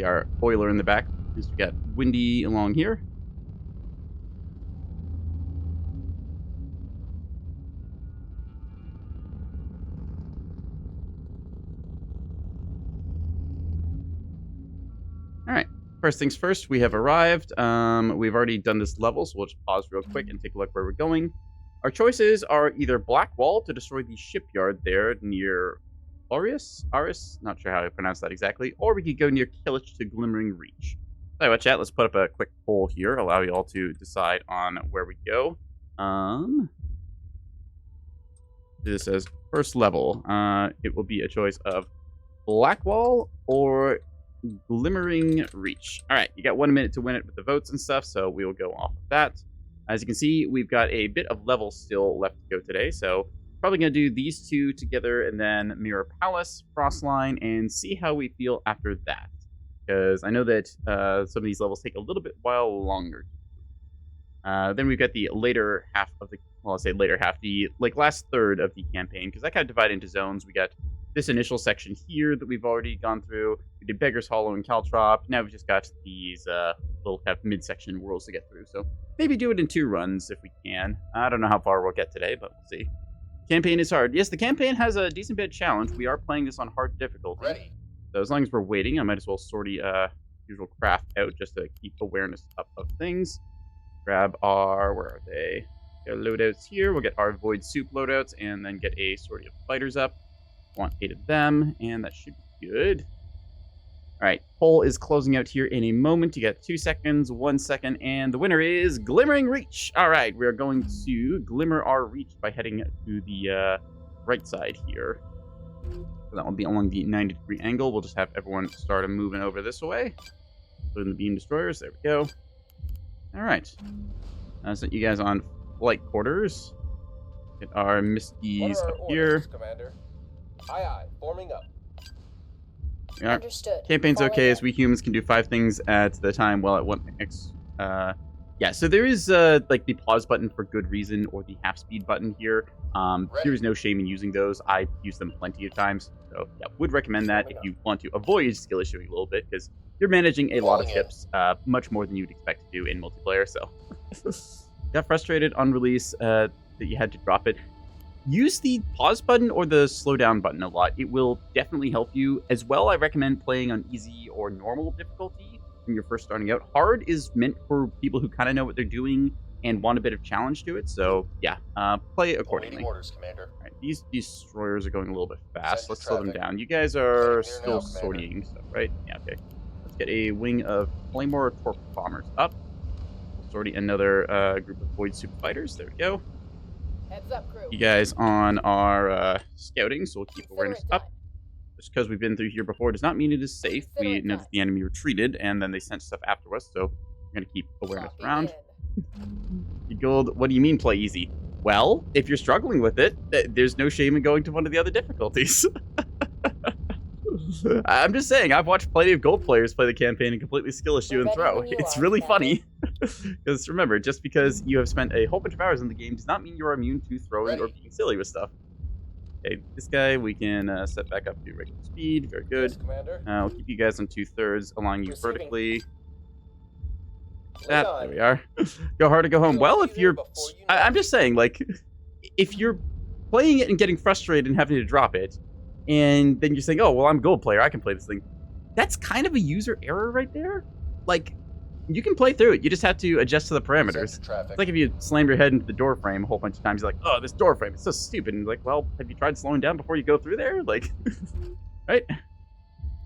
see our oiler in the back. We got Windy along here. All right. First things first, we have arrived. We've already done this level, so we'll just pause real quick and take a look where we're going. Our choices are either Black Wall to destroy the shipyard there near Aris, not sure how to pronounce that exactly, or we could go near Killich to Glimmering Reach. Tell you what, chat, let's put up a quick poll here, allow you all to decide on where we go. This says first level. It will be a choice of Black Wall or Glimmering Reach. All right, you got 1 minute to win it with the votes and stuff, so we will go off of that. As you can see, we've got a bit of level still left to go today, so probably going to do these two together and then Mirror Palace, Frostline, and see how we feel after that. Because I know that some of these levels take a little bit while longer. Then we've got the later half of the, well, I'll say later half, the last third of the campaign, because I kind of divide into zones. We got this initial section here that we've already gone through. We did Beggar's Hollow and Caltrop. Now we've just got these little kind of midsection worlds to get through. So maybe do it in 2 runs if we can. I don't know how far we'll get today, but we'll see. Campaign is hard. Yes, the campaign has a decent bit of challenge. We are playing this on hard difficulty. Ready. So as long as we're waiting, I might as well sort the usual craft out just to keep awareness up of things. Grab our, where are they? Got loadouts here. We'll get our Void Soup loadouts and then get a sortie of fighters up. Want 8 of them, and that should be good. All right, poll is closing out here in a moment. You got 2 seconds, 1 second, and the winner is Glimmering Reach. All right, we are going to glimmer our reach by heading to the right side here. So that will be along the 90-degree angle. We'll just have everyone start moving over this way, including the beam destroyers. There we go. All right, I'll set you guys on flight quarters. Get our Miskies up here. Commander? Aye, aye. Forming up. Yeah. Understood. Campaign's okay, as we humans can do 5 things at the time while at one yeah, so there is like the pause button for good reason or the half speed button here. There is no shame in using those. I use them plenty of times. So yeah, would recommend that if you want to avoid skill issuing a little bit, because you're managing a lot of ships much more than you'd expect to do in multiplayer. So got frustrated on release that you had to drop it. Use the pause button or the slow down button a lot. It will definitely help you. As well, I recommend playing on easy or normal difficulty when you're first starting out. Hard is meant for people who kind of know what they're doing and want a bit of challenge to it. So yeah, play accordingly. Orders, Commander. All right, these destroyers are going a little bit fast. Let's slow them down. You guys are still sorting stuff, right? Yeah, okay. Let's get a wing of Claymore Torp bombers up. Sorting another group of Void Soup fighters. There we go. Heads up, crew. You guys on our scouting, so we'll keep awareness up. Just because we've been through here before does not mean it is safe. We know that the enemy retreated, and then they sent stuff after us, so we're going to keep awareness around. Gold, what do you mean play easy? Well, if you're struggling with it, there's no shame in going to one of the other difficulties. I'm just saying, I've watched plenty of gold players play the campaign and completely skill issue and throw. It's really funny. Because remember, just because you have spent a whole bunch of hours in the game does not mean you're immune to throwing or being silly with stuff. Okay, this guy we can set back up to regular speed. Very good. We'll keep you guys on 2/3, allowing you vertically. There we are. Go hard or go home. Well, if you're... I'm just saying, like, if you're playing it and getting frustrated and having to drop it, and then you're saying, oh, well, I'm a gold player, I can play this thing. That's kind of a user error right there. Like, you can play through it. You just have to adjust to the parameters. It's like if you slam your head into the door frame a whole bunch of times, you're like, oh, this door frame, it's so stupid. And you're like, well, have you tried slowing down before you go through there? Like, right?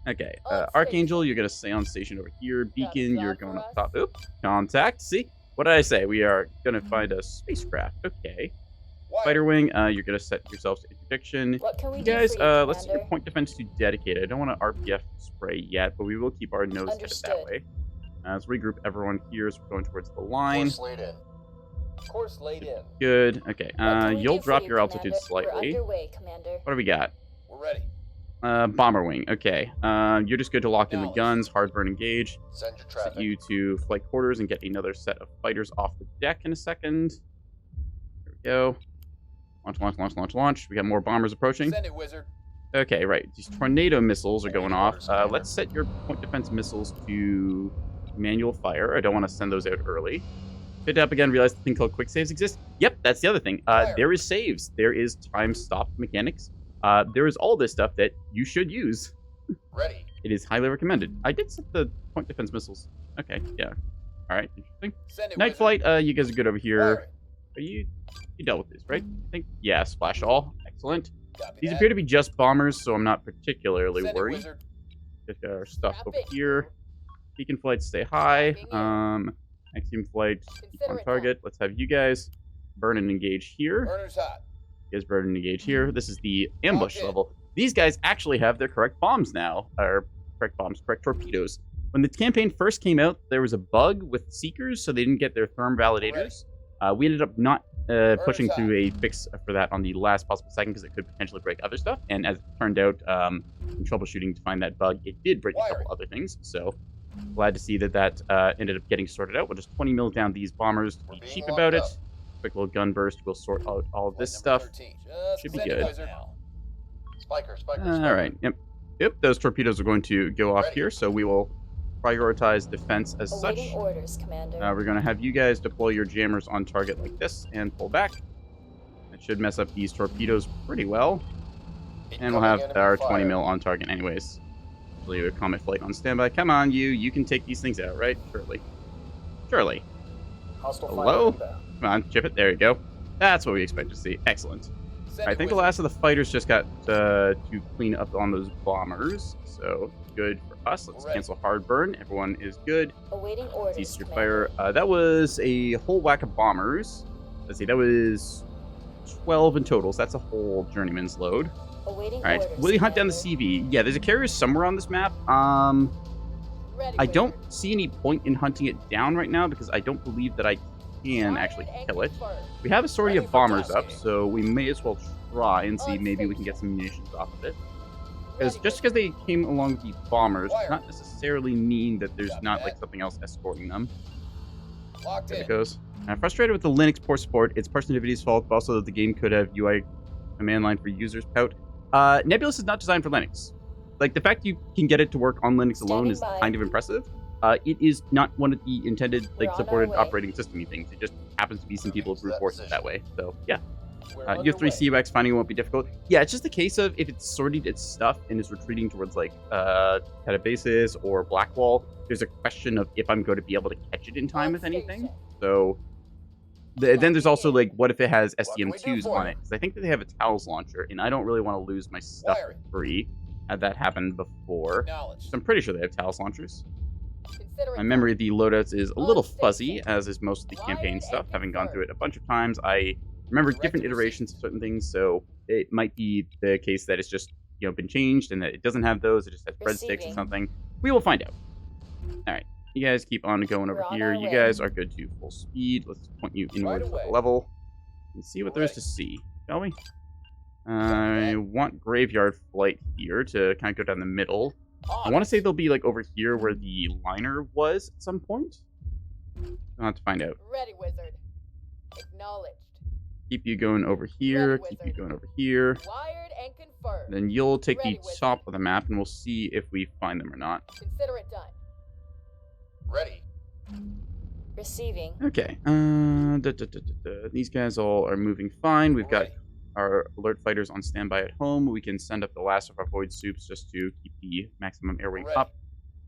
Okay, Archangel, you're going to stay on station over here. Beacon, you're going up top. Oop, contact. See? What did I say? We are going to find a spacecraft. Okay. Fighter Wing, you're going to set yourselves to interdiction. What can we you guys, do for you, let's set your point defense to dedicated. I don't want to RPF spray yet, but we will keep our nose headed that way. Let's regroup everyone here as we're going towards the line. Course laid in. Course laid in. Good. Okay, you'll drop your altitude slightly. Underway, Commander. What do we got? We're ready. Bomber Wing. Okay. You're just good to lock in the guns, hard burn engage. Send your traffic. Set you to flight quarters and get another set of fighters off the deck in a second. There we go. Launch, launch, launch, launch, launch. We got more bombers approaching. Send it, wizard. Okay, right. These tornado missiles are going off. Let's set your point defense missiles to manual fire. I don't want to send those out early. Picked up again, realized the thing called quick saves exists. Yep, that's the other thing. There is saves. There is time stop mechanics. There is all this stuff that you should use. Ready. It is highly recommended. I did set the point defense missiles. Okay, yeah. All right, interesting. Send it, Night wizard. flight, you guys are good over here. Firing. Are you dealt with this, right? I think, yeah, splash all. Excellent. Copy These that. appear to be just bombers, so I'm not particularly Send it, worried. wizard. Get our stuff Strap over it. here. Beacon flights stay high. Strapping Axiom flight keep Consider on it target. Let's have you guys burn and engage here. Burner's hot. You guys burn and engage here. This is the ambush Locked in. level. These guys actually have their correct bombs now. Or correct bombs, correct torpedoes. When the campaign first came out, there was a bug with Seekers, so they didn't get their therm validators. We ended up not pushing Burner's through a fix for that on the last possible second because it could potentially break other stuff. And as it turned out, in troubleshooting to find that bug, it did break a couple Wiring. other things. So glad to see that ended up getting sorted out. We'll just 20 mil down these bombers to We're be being cheap locked about it. up. Quick little gun burst. We'll sort out all of Flight this number stuff. 13. Just Should be send it, good. wizard. Spiker, spiker, All spiker. right. Yep. Those torpedoes are going to go off Ready. here, so we will prioritize defense as such. Awaiting orders, Commander. We're going to have you guys deploy your jammers on target like this and pull back. That should mess up these torpedoes pretty well. And we'll have Incoming our enemy 20 fire. mil on target anyways. Leave a Comet flight on standby. Come on, you can take these things out, right? Surely. Hostile Hello? fire inbound. Come on, chip it. There you go. That's what we expect to see. Excellent. Send I it, think the wizard. last of the fighters just got to clean up on those bombers, so good for us. Let's Ready. cancel hard burn. Everyone is good. Awaiting orders, Cease your Commander. fire. That was a whole whack of bombers. Let's see, that was 12 in total, so that's a whole journeyman's load. Awaiting All right, orders, will you hunt down the Commander. CV? Yeah, there's a carrier somewhere on this map. Ready, I don't wizard. see any point in hunting it down right now because I don't believe that I can actually Wired and kill it. confirmed. We have a sortie Ready of for bombers up, tasking. so we may as well try and see On maybe we can get station. some munitions off of it. Because Ready, just because they came along with the bombers does Fire. not necessarily mean that there's Copy not that. like something else escorting them. Locked There in. it goes. I'm frustrated with the Linux poor support. It's Parsonivity's fault, but also that the game could have UI command line for users pout. Nebulous is not designed for Linux. Like, the fact you can get it to work on Linux alone Standing is by. kind of impressive. It is not one of the intended, We're like, on our supported way. operating system things. It just happens to be some people Moving to brute that force it position. that way. So, yeah. We're You have 3 underway. CUX, finding it won't be difficult. Yeah, it's just a case of if it's sorted its stuff and is retreating towards, like, Catabasis or Blackwall, there's a question of if I'm going to be able to catch it in time On with anything. station. So, then there's also, like, what if it has What can we do STM2s for on you? it? Because I think that they have a Towels launcher, and I don't really want to lose my stuff Wiring. for free. Had that happened before. Acknowledged. So I'm pretty sure they have Towels launchers. Consider it My memory of the loadouts is a On little station. fuzzy, as is most of the Wired campaign and stuff, having gone through confirmed. it a bunch of times. I remember Direct different to iterations of certain things, so it might be the case that it's just, been changed and that it doesn't have those, it just has breadsticks or Receiving. something. We will find out. Alright, you guys keep on going over We're on here. our You way. guys are good to full speed. Let's point you inwards away. at the level and see what there is to see, shall we? I want Graveyard Flight here to kind of go down the middle. I want to say they'll be like over here where the liner was at some point. I'll have to find out. Ready, wizard. Acknowledged. Keep you going over here. Ready, Keep you wizard. going over here. Wired and confirmed. Then you'll take Ready, the wizard. top of the map, and we'll see if we find them or not. Consider it done. Ready. Receiving. Okay. These guys all are moving fine. We've got Ready. our alert fighters on standby at home. We can send up the last of our void soups just to keep the maximum air wing Ready. up.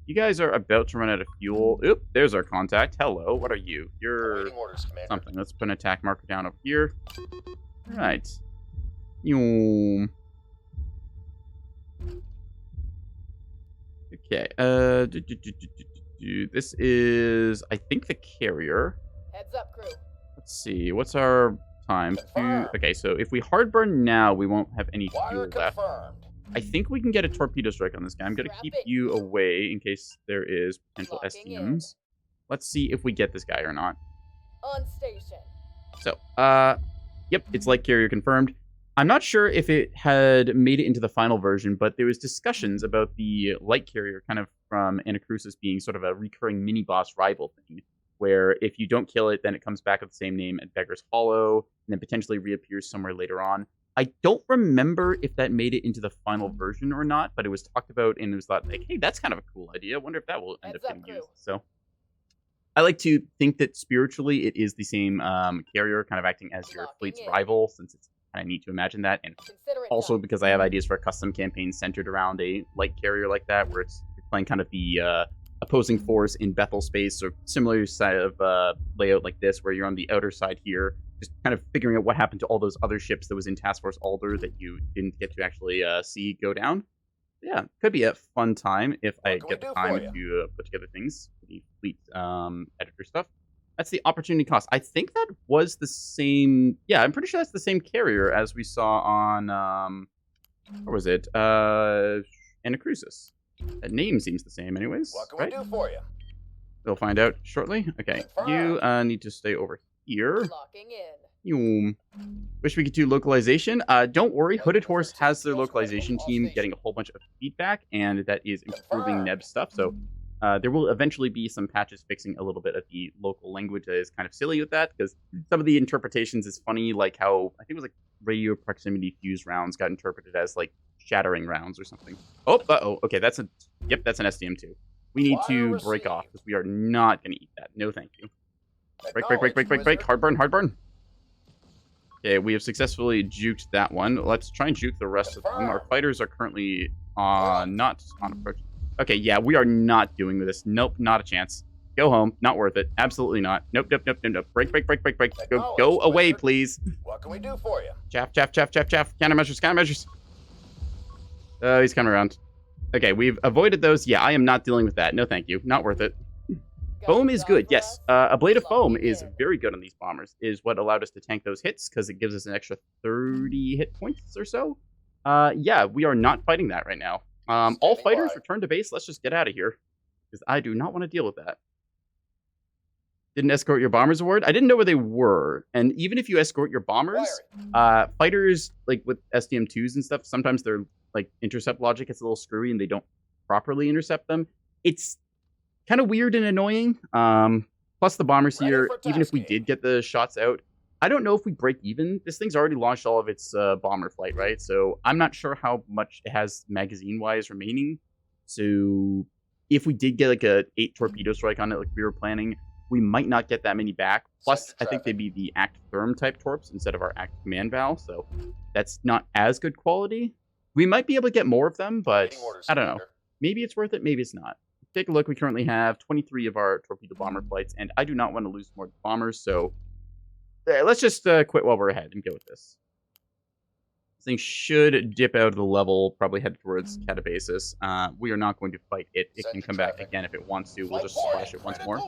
You guys are about to run out of fuel. Oop, there's our contact. Hello, what are you? You're Awaiting orders, Commander. something. Let's put an attack marker down over here. All right. Yoom. Okay. This is, I think, the carrier. Heads up, crew. Let's see. What's our time? Confirmed. Okay, so if we hard burn now, we won't have any Wire fuel left. confirmed. I think we can get a torpedo strike on this guy. I'm going to Strap keep it. you away in case there is potential Locking in. STMs. Let's see if we get this guy or not. On station. So, yep, it's light carrier confirmed. I'm not sure if it had made it into the final version, but there was discussions about the light carrier kind of from Anacrusis being sort of a recurring mini-boss rival thing, where if you don't kill it, then it comes back with the same name at Beggar's Hollow, and then potentially reappears somewhere later on. I don't remember if that made it into the final version or not, but it was talked about and it was thought like, hey, that's kind of a cool idea. I wonder if that will end up getting used. So I like to think that spiritually it is the same carrier, kind of acting as your fleet's rival, since it's kind of neat to imagine that. And also because I have ideas for a custom campaign centered around a light carrier like that, where you're playing kind of the opposing force in Bethel space, or similar side of layout like this, where you're on the outer side here, just kind of figuring out what happened to all those other ships that was in Task Force Alder that you didn't get to actually see go down. Yeah, could be a fun time if I get the time to put together things for the fleet editor stuff. That's the opportunity cost. I think that was the same. Yeah, I'm pretty sure that's the same carrier as we saw on what was it? Anacrusis. That name seems the same, anyways. What can we do for you? We'll find out shortly. Okay, you need to stay over here. Locking in. Wish we could do localization. Don't worry, Hooded Horse has their localization team getting a whole bunch of feedback, and that is improving Neb stuff. So there will eventually be some patches fixing a little bit of the local language that is kind of silly with that, because some of the interpretations is funny, like how I think it was like radio proximity fuse rounds got interpreted as like shattering rounds or something. Oh, okay, that's an SDM2. We need to break off because we are not going to eat that. No, thank you. Break. Hard burn. Okay, we have successfully juked that one. Let's try and juke the rest of them. Our fighters are currently not on approach. Okay, yeah, we are not doing this. Nope, not a chance. Go home. Not worth it. Absolutely not. Nope. Break. Go away, please. What can we do for you? Chaff. Countermeasures. Oh, he's coming around. Okay, we've avoided those. Yeah, I am not dealing with that. No, thank you. Not worth it. Foam is good, yes. A blade of foam is very good on these bombers, is what allowed us to tank those hits, because it gives us an extra 30 hit points or so. Yeah, we are not fighting that right now. All fighters return to base. Let's just get out of here, because I do not want to deal with that. Didn't escort your bombers award? I didn't know where they were, and even if you escort your bombers, fighters, like with SDM2s and stuff, sometimes their like intercept logic gets a little screwy and they don't properly intercept them. It's kind of weird and annoying. Plus the bombers here, even if we did get the shots out, I don't know if we break even. This thing's already launched all of its bomber flight, right? So I'm not sure how much it has magazine-wise remaining. So if we did get like a 8 torpedo strike on it like we were planning, we might not get that many back. Plus, I think they'd be the Act Therm type torps instead of our Act Command Val, so that's not as good quality. We might be able to get more of them, but I don't know. Maybe it's worth it, maybe it's not. Take a look, we currently have 23 of our torpedo bomber flights, and I do not want to lose more bombers, so let's just quit while we're ahead and go with this. This thing should dip out of the level, probably head towards Catabasis. We are not going to fight it. It can come back again if it wants to. We'll just splash it once more.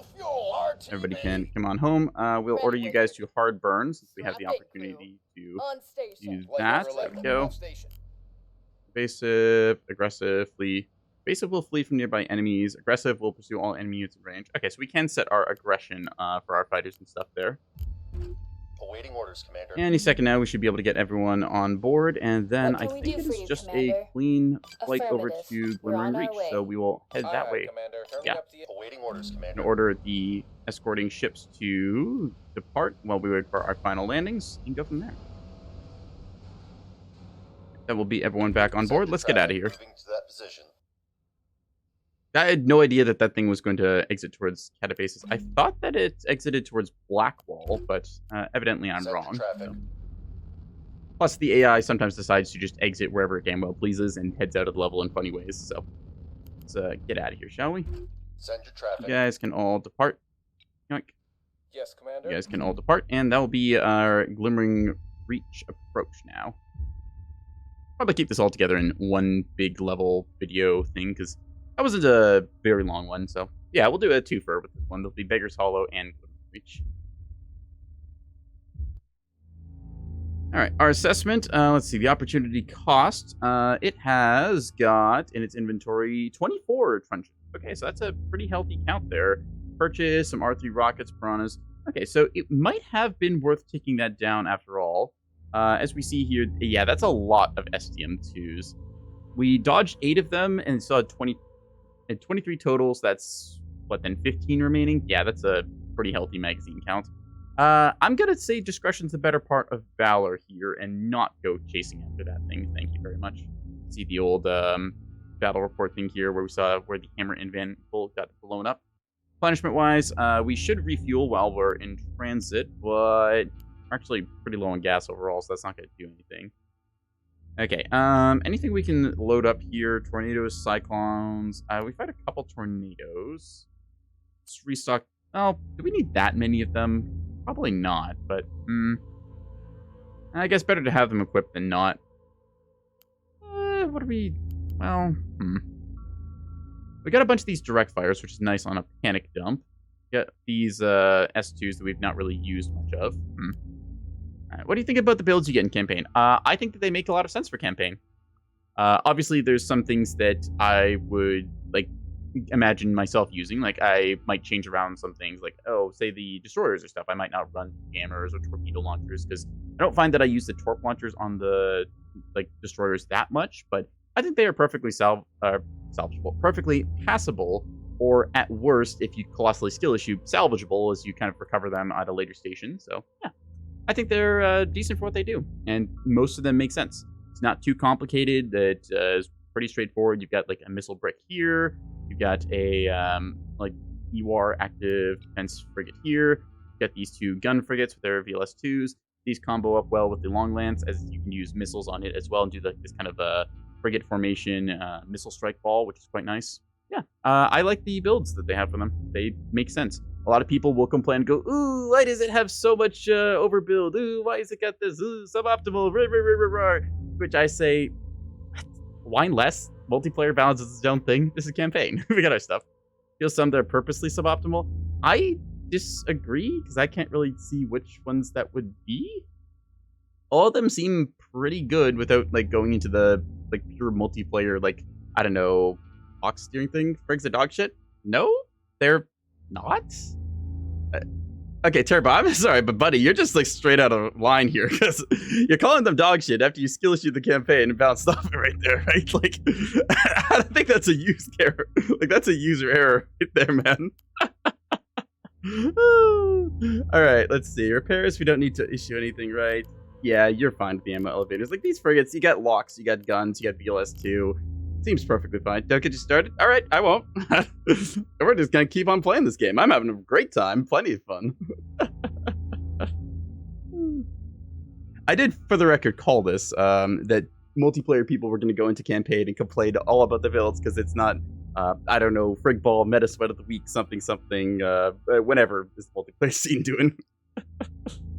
Everybody can come on home. We'll order you guys to hard burn, since we have the opportunity to do that. There we go. Evasive, aggressive, flee. Evasive will flee from nearby enemies. Aggressive will pursue all enemy units in range. Okay, so we can set our aggression for our fighters and stuff there. Awaiting orders, Commander. Any second now, we should be able to get everyone on board, and then I think it is just a clean flight over to Glimmering Reach, so we will head that way. Yeah. Awaiting orders, Commander. And order the escorting ships to depart while we wait for our final landings, and go from there. That will be everyone back on board. Let's get out of here. I had no idea that that thing was going to exit towards Catabasis. I thought that it exited towards Blackwall, but evidently I'm wrong. So. Plus, the AI sometimes decides to just exit wherever it damn well pleases and heads out of the level in funny ways. So let's get out of here, shall we? Send your traffic. You guys can all depart. Yoink. Yes, Commander. You guys can all depart, and that will be our Glimmering Reach approach now. Probably keep this all together in one big level video thing, because that wasn't a very long one, so yeah, we'll do a twofer with this one. There'll be Beggar's Hollow and Glimmering Reach. Alright, our assessment, let's see, the opportunity cost, it has got in its inventory 24 trenches. Okay, so that's a pretty healthy count there. Purchase, some R3 rockets, piranhas. Okay, so it might have been worth taking that down after all. As we see here, yeah, that's a lot of SDM2s. We dodged 8 of them and saw 23 totals. That's, what then, 15 remaining? Yeah, that's a pretty healthy magazine count. I'm gonna say discretion's the better part of valor here, and not go chasing after that thing. Thank you very much. See the old battle report thing here, where we saw where the hammer and Vanful got blown up. Punishment-wise, we should refuel while we're in transit, but we're actually pretty low on gas overall, so that's not gonna do anything. Okay, anything we can load up here? Tornadoes, cyclones. We've had a couple tornadoes. Let's restock. Oh, do we need that many of them? Probably not, but I guess better to have them equipped than not. What are we... Well, we got a bunch of these direct fires, which is nice on a panic dump. We got these S2s that we've not really used much of. Alright, what do you think about the builds you get in campaign? I think that they make a lot of sense for campaign. Obviously, there's some things that I would like imagine myself using. Like, I might change around some things. Like, oh, say the destroyers or stuff. I might not run jammers or torpedo launchers because I don't find that I use the torp launchers on the destroyers that much. But I think they are perfectly salvageable, perfectly passable, or at worst, if you colossally skill issue, salvageable as you kind of recover them at a later station. So yeah. I think they're decent for what they do, and most of them make sense. It's not too complicated. It is pretty straightforward. You've got like a missile brick here. You've got a like EWAR active defense frigate here. You've got these two gun frigates with their VLS2s. These combo up well with the long lance, as you can use missiles on it as well and do like this kind of frigate formation missile strike ball, which is quite nice. Yeah, I like the builds that they have for them. They make sense. A lot of people will complain and go, ooh, why does it have so much overbuild? Ooh, why has it got this? Ooh, suboptimal. Rah, rah, rah, rah, rah. Which I say, whine less. Multiplayer balance is its own thing. This is campaign. We got our stuff. Feel some that are purposely suboptimal. I disagree, because I can't really see which ones that would be. All of them seem pretty good without like going into the like pure multiplayer, like, I don't know, box steering thing. Frigs are dog shit? No, they're not? Okay, Turbo, I'm sorry, but buddy, you're just like straight out of line here, because you're calling them dog shit after you skill issue the campaign and bounced off it right there, right? Like, I don't think that's a user error. Like, that's a user error right there, man. All right, let's see. Repairs, we don't need to issue anything, right? Yeah, you're fine with the ammo elevators. Like, these frigates, you got locks, you got guns, you got VLS2. Seems perfectly fine. Don't get you started? All right, I won't. We're just going to keep on playing this game. I'm having a great time. Plenty of fun. I did, for the record, call this, that multiplayer people were going to go into campaign and complain all about the builds because it's not, I don't know, frig ball, meta sweat of the week, something, whenever this multiplayer scene doing.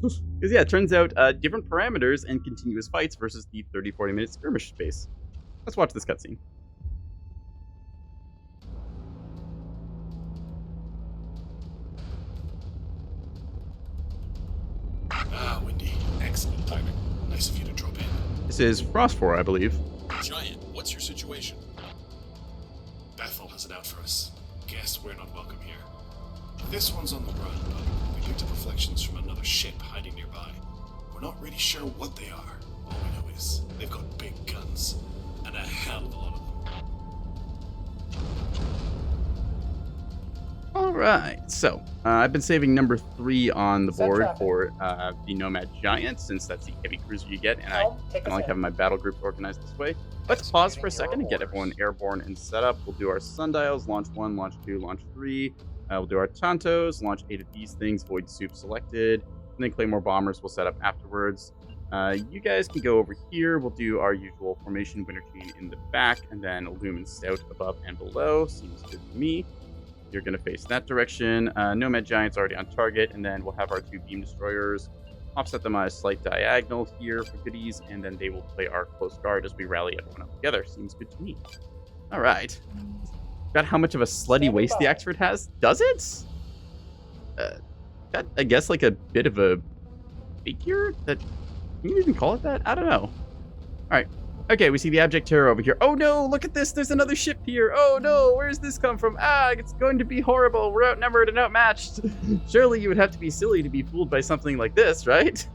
Because, yeah, it turns out different parameters and continuous fights versus the 30-40 minute skirmish space. Let's watch this cutscene. Ah, Windy. Excellent timing. Nice of you to drop in. This is Phosphor, I believe. Giant, what's your situation? Bethel has it out for us. Guess we're not welcome here. This one's on the run, but we picked up reflections from another ship hiding nearby. We're not really sure what they are. All we know is they've got big guns. And a hell of a lot of them. Alright, so I've been saving number 3 on the board for the Nomad Giant, since that's the heavy cruiser you get, and I kind of like having my battle groups organized this way. Let's pause for a second and get everyone airborne and set up. We'll do our sundials, launch 1, launch 2, launch 3. We'll do our Tontos, launch 8 of these things, void soup selected, and then Claymore bombers we'll set up afterwards. You guys can go over here. We'll do our usual formation, winter chain in the back, and then Lumen Stout above and below. Seems good to me. You're going to face that direction. Nomad Giant's already on target, and then we'll have our 2 beam destroyers. Offset them on a slight diagonal here for goodies, and then they will play our close guard as we rally everyone up together. Seems good to me. All right. Got how much of a slutty waist the Axford has? Does it? Got, I guess, like a bit of a figure that... Can you even call it that? I don't know. All right. Okay, we see the abject terror over here. Oh no, look at this. There's another ship here. Oh no, where's this come from? Ah, it's going to be horrible. We're outnumbered and outmatched. Surely you would have to be silly to be fooled by something like this, right?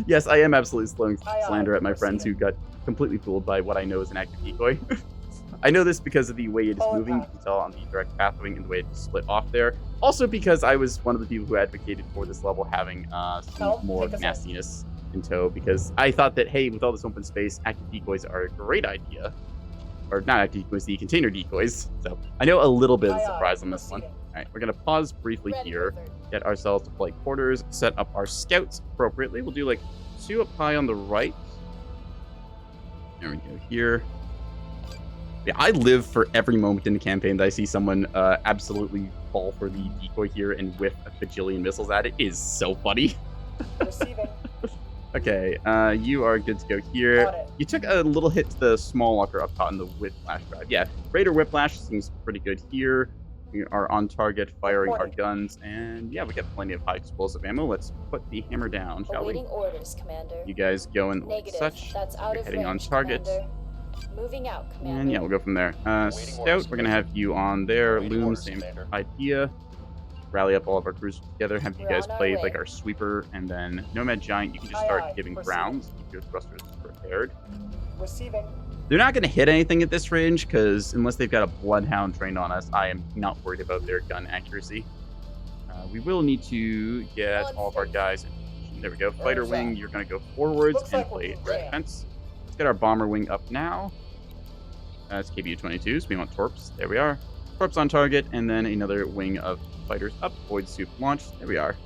Yes, I am absolutely throwing slander at my friends who got completely fooled by what I know is an active decoy. I know this because of the way it is moving. You can tell on the direct pathway and the way it split off there. Also because I was one of the people who advocated for this level having some more nastiness in tow, because I thought that, hey, with all this open space, active decoys are a great idea. Or not active decoys, the container decoys. So I know a little bit of surprise on this one. Alright, we're going to pause briefly here, get ourselves to flight quarters, set up our scouts appropriately. We'll do like 2 up high on the right. There we go here. Yeah, I live for every moment in the campaign that I see someone absolutely fall for the decoy here and whiff a bajillion missiles at it. It is so funny. Receiving. Okay, you are good to go here. You took a little hit to the small locker up top in the whiplash drive. Yeah, Raider whiplash seems pretty good here. We are on target, firing our guns, and yeah, we got plenty of high explosive ammo. Let's put the hammer down, shall we? Orders, Commander. You guys going like such. That's out You're of heading range, on target. Commander. Moving out, Commander. And yeah, we'll go from there. Scout, we're gonna have you on there. Loom, same idea. Rally up all of our crews together, have you guys play like our sweeper, and then Nomad Giant, you can just start giving grounds, keep your thrusters prepared. Receiving. They're not going to hit anything at this range, because unless they've got a Bloodhound trained on us, I am not worried about their gun accuracy. We will need to get all of our guys in position. There we go. Fighter wing, you're going to go forwards and play defense. Let's get our bomber wing up now. It's KBU-22, so we want torps. There we are. Torps on target, and then another wing of fighters up. Void soup launched. There we are.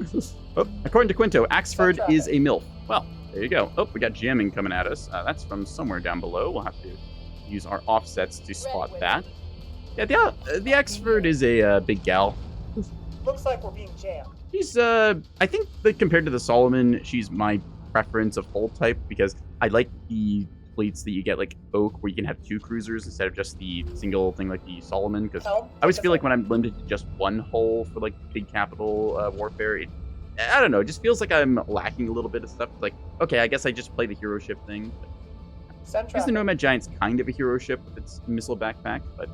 Oh, according to Quinto, Axford is a MILF. Well, there you go. Oh, we got jamming coming at us. That's from somewhere down below. We'll have to use our offsets to spot that. Yeah, the Axford is a big gal. Looks like we're being jammed. She's, I think that compared to the Solomon, she's my preference of hull type, because I like the fleets that you get like Oak, where you can have 2 cruisers instead of just the single thing like the Solomon, because I always feel like when I'm limited to just one hull for like big capital warfare, I don't know, it just feels like I'm lacking a little bit of stuff. It's like, okay, I guess I just play the hero ship thing. I guess the Nomad Giant's kind of a hero ship with its missile backpack, but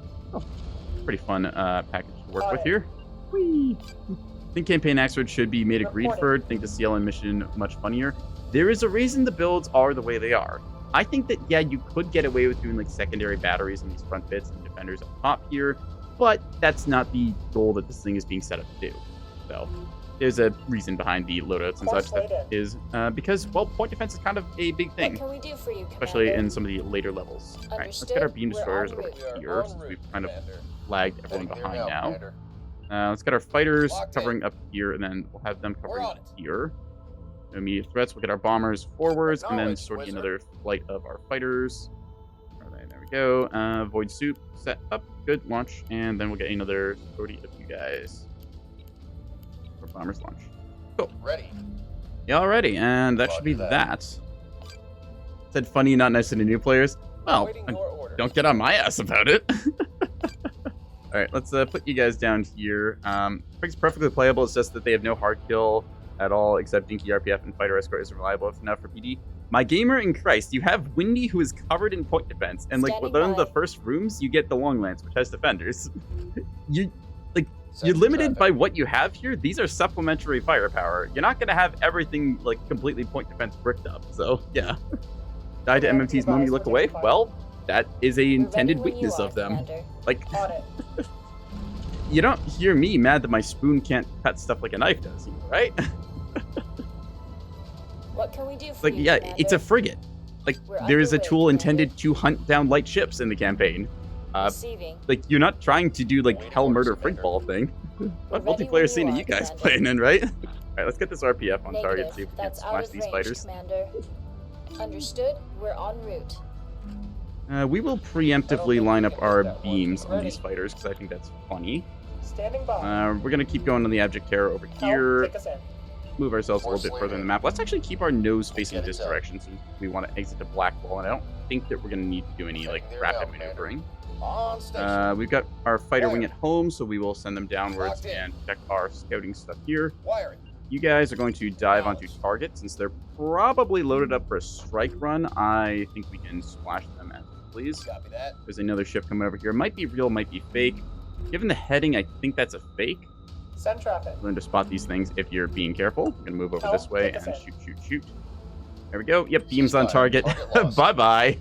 pretty fun package to work with here. Whee! I think Campaign Axford should be made a Greedford. I think the CLN mission much funnier. There is a reason the builds are the way they are. I think that, yeah, you could get away with doing like secondary batteries on these front bits and defenders up top here, but that's not the goal that this thing is being set up to do. So there's a reason behind the loadouts and such that is because, well, point defense is kind of a big thing, what can we do for you, especially in some of the later levels. All right, let's get our beam destroyers over here, since we've kind of lagged everyone behind now. Let's get our fighters covering up here, and then we'll have them covering up here. No immediate threats. We'll get our bombers forwards, and then sorting another flight of our fighters. All right, there we go. Void soup set up. Good launch, and then we'll get another sortie of you guys. Our bombers launch. Cool. Ready. Yeah, already, and that should be that. Said funny, not nice to the new players. Well, don't get on my ass about it. All right, let's put you guys down here. It's perfectly playable. It's just that they have no hard kill at all, except Dinky RPF and Fighter Escort is reliable enough for PD. My gamer in Christ, you have Windy, who is covered in point defense, and like one of the first rooms, you get the Long Lance, which has defenders. You're limited by what you have here. These are supplementary firepower. You're not gonna have everything like completely point defense bricked up. So yeah, die to MMT's mummy, look away. Well, that is a intended weakness of them. Like, you don't hear me mad that my spoon can't cut stuff like a knife does, right? What can we do for like, you, yeah, Commander? it's a frigate. Like, there is a tool intended to hunt down light ships in the campaign. Like, you're not trying to do like hell murder frig ball thing. What multiplayer scene are you guys playing in, right? All right, let's get this RPF on target, see if we can smash these fighters. Commander. Understood. We're en route. We will preemptively line up our beams on these fighters, because I think that's funny. Standing by. We're going to keep going on the Abject Terror over here. Move ourselves a little bit further in the map. Let's actually keep our nose facing this direction, since we want to exit the black wall, and I don't think that we're going to need to do any like rapid maneuvering. We've got our fighter wing at home, so we will send them downwards and check our scouting stuff here. You guys are going to dive onto target. Since they're probably loaded up for a strike run, I think we can splash them as we please. There's another ship coming over here. Might be real, might be fake. Given the heading, I think that's a fake. Send traffic. Learn to spot these things if you're being careful. I'm going to move over this way and shoot. There we go. Yep, beams on target. Bye-bye.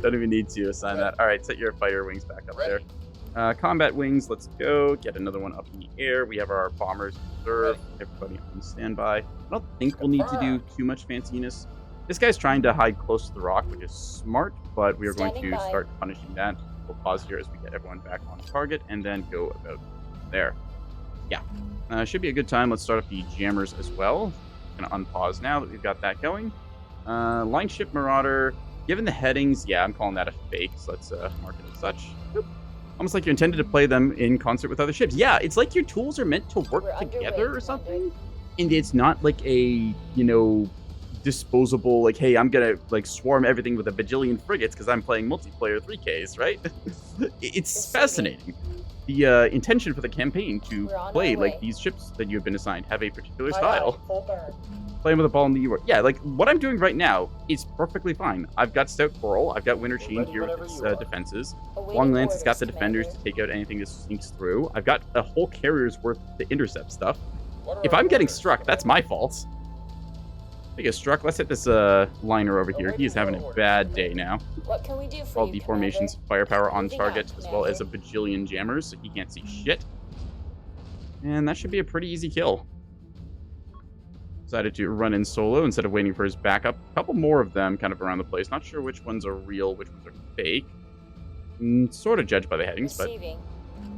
Don't even need to assign that. All right, set your fighter wings back up there. Combat wings, let's go. Get another one up in the air. We have our bombers reserved. Everybody on standby. I don't think we'll need to do too much fanciness. This guy's trying to hide close to the rock, which is smart, but we are going to start punishing that. We'll pause here as we get everyone back on target and then go about there. Yeah, should be a good time. Let's start up the jammers as well. Gonna unpause now that we've got that going. Line ship marauder. Given the headings, yeah, I'm calling that a fake, so let's mark it as such. Boop. Almost like you're intended to play them in concert with other ships. Yeah, it's like your tools are meant to work together or something. And it's not like a, you know, disposable, like, hey, I'm gonna like swarm everything with a bajillion frigates because I'm playing multiplayer 3Ks, right? It's fascinating. The intention for the campaign to play like these ships that you have been assigned have a particular style. Play them with a ball in the U. Yeah, like what I'm doing right now is perfectly fine. I've got Stout Coral, I've got Winter Chain here with its defenses. Long Lance has got the defenders to take out anything that sneaks through. I've got a whole carrier's worth to intercept stuff. If I'm getting struck, that's my fault. If I get struck, let's hit this liner over here. He is having a bad day now. What can we do for All you, deformations, Commander? firepower on Moving target, out, as well as a Commander. bajillion jammers, so he can't see shit. And that should be a pretty easy kill. Decided to run in solo instead of waiting for his backup. A couple more of them kind of around the place. Not sure which ones are real, which ones are fake. Sort of judged by the headings, but Receiving.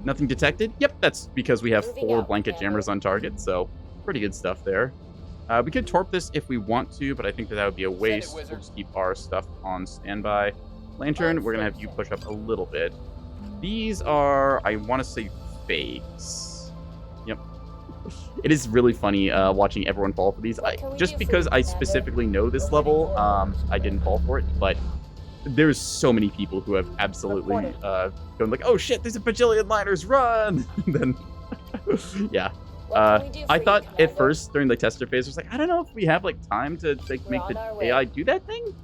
nothing detected. Yep, that's because we have Moving 4 out, blanket Commander. jammers on target, so pretty good stuff there. We could torp this if we want to, but I think that would be a waste. We'll just keep our stuff on standby. Lantern, we're going to have you push up a little bit. These are, I want to say, fakes. Yep. It is really funny watching everyone fall for these. Just because I specifically know this level, I didn't fall for it, but there's so many people who have absolutely gone like, oh shit, there's a bajillion liners, run! And then, yeah. I thought at first during the tester phase, I was like, I don't know if we have like time to like make the AI do that thing.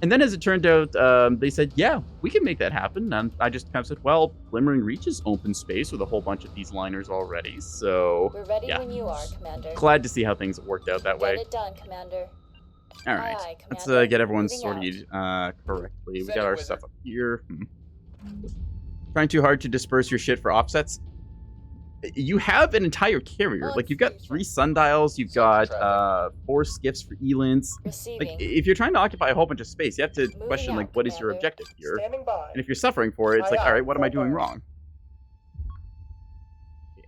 And then as it turned out, they said, yeah, we can make that happen. And I just kind of said, well, Glimmering Reach is open space with a whole bunch of these liners already. So We're ready yeah, when you are, Commander. glad to see how things worked out that way. Get it done, Commander. All right, Aye, let's Commander. get everyone Moving sorted correctly. We Send got it, our wizard. stuff up here. Trying too hard to disperse your shit for offsets. You have an entire carrier. Like, you've got 3 sundials, you've got 4 skiffs for elints. Receiving. Like, if you're trying to occupy a whole bunch of space, you have to Moving question, like, out, what is your Commander. objective here? Standing by. And if you're suffering for it, it's like, all right, what am I doing wrong?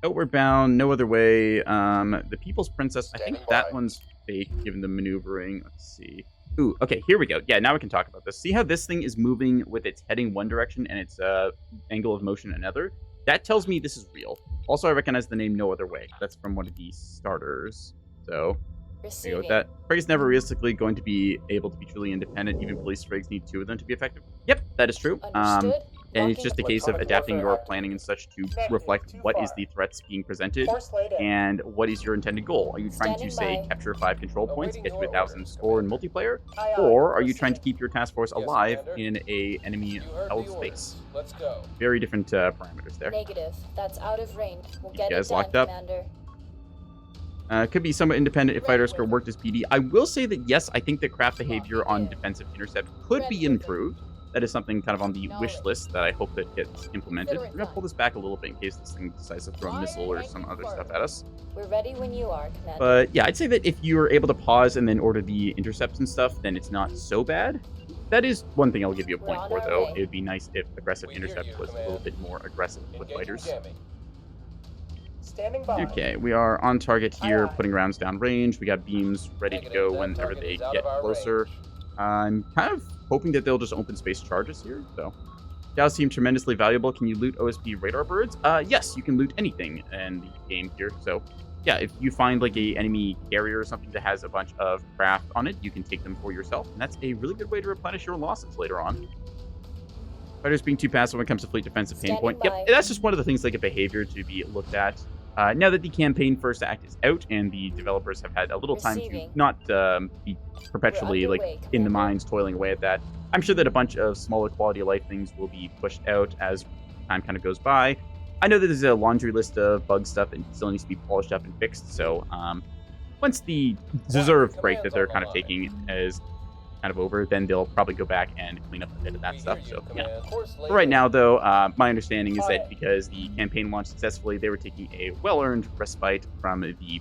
Outward bound, no other way. The People's Princess, I think Standing that by. one's fake, given the maneuvering. Let's see. Ooh, okay, here we go. Yeah, now we can talk about this. See how this thing is moving with its heading one direction and its angle of motion another? That tells me this is real. Also, I recognize the name No Other Way. That's from one of the starters. So, there you go Receiving. with that. Frig's never realistically going to be able to be truly independent. Even police frigs need 2 of them to be effective. Yep, that is true. Understood. And it's Locking just a case of adapting your planning and such to reflect what is the threats being presented and what is your intended goal. Are you trying to, say, capture 5 control points, get to 1,000 score in multiplayer? Or are you trying to keep your task force alive in a enemy held space? Let's go. Very different parameters there. Negative. That's out of range. We'll get guys it done, locked up? Commander. Could be somewhat independent if fighters could work as PD. I will say that, yes, I think that craft behavior on defensive intercept could be improved. That is something kind of on the wish list that I hope that gets implemented. We're going to pull this back a little bit in case this thing decides to throw a missile or some other stuff at us. We're ready when you are, Commander. But yeah, I'd say that if you're able to pause and then order the intercepts and stuff, then it's not so bad. That is one thing I'll give you a We're point on for, our though. way. It would be nice if aggressive We hear intercept you, was a Command. little bit more aggressive with Engaging fighters. jamming. Standing by. Okay, we are on target here, Aye, aye. putting rounds down range. We got beams ready to Negative, go that whenever target they is out get of our closer. range. I'm kind of hoping that they'll just open space charges here, so. Gals seem tremendously valuable. Can you loot OSP radar birds? Yes, you can loot anything in the game here. So, yeah, if you find like a enemy carrier or something that has a bunch of craft on it, you can take them for yourself, and that's a really good way to replenish your losses later on. Fighters being too passive when it comes to fleet defensive pain point. Standing Yep, by. that's just one of the things like a behavior to be looked at. Now that the campaign first act is out and the developers have had a little time to Receiving. not be perpetually We're like underway, in the Commander. mines toiling away at that, I'm sure that a bunch of smaller quality of life things will be pushed out as time kind of goes by. I know that there's a laundry list of bug stuff that still needs to be polished up and fixed, so once the deserved break that they're kind of taking is kind of over, then they'll probably go back and clean up a bit of that stuff. So yeah. For right now, though, my understanding is that because the campaign launched successfully, they were taking a well-earned respite from the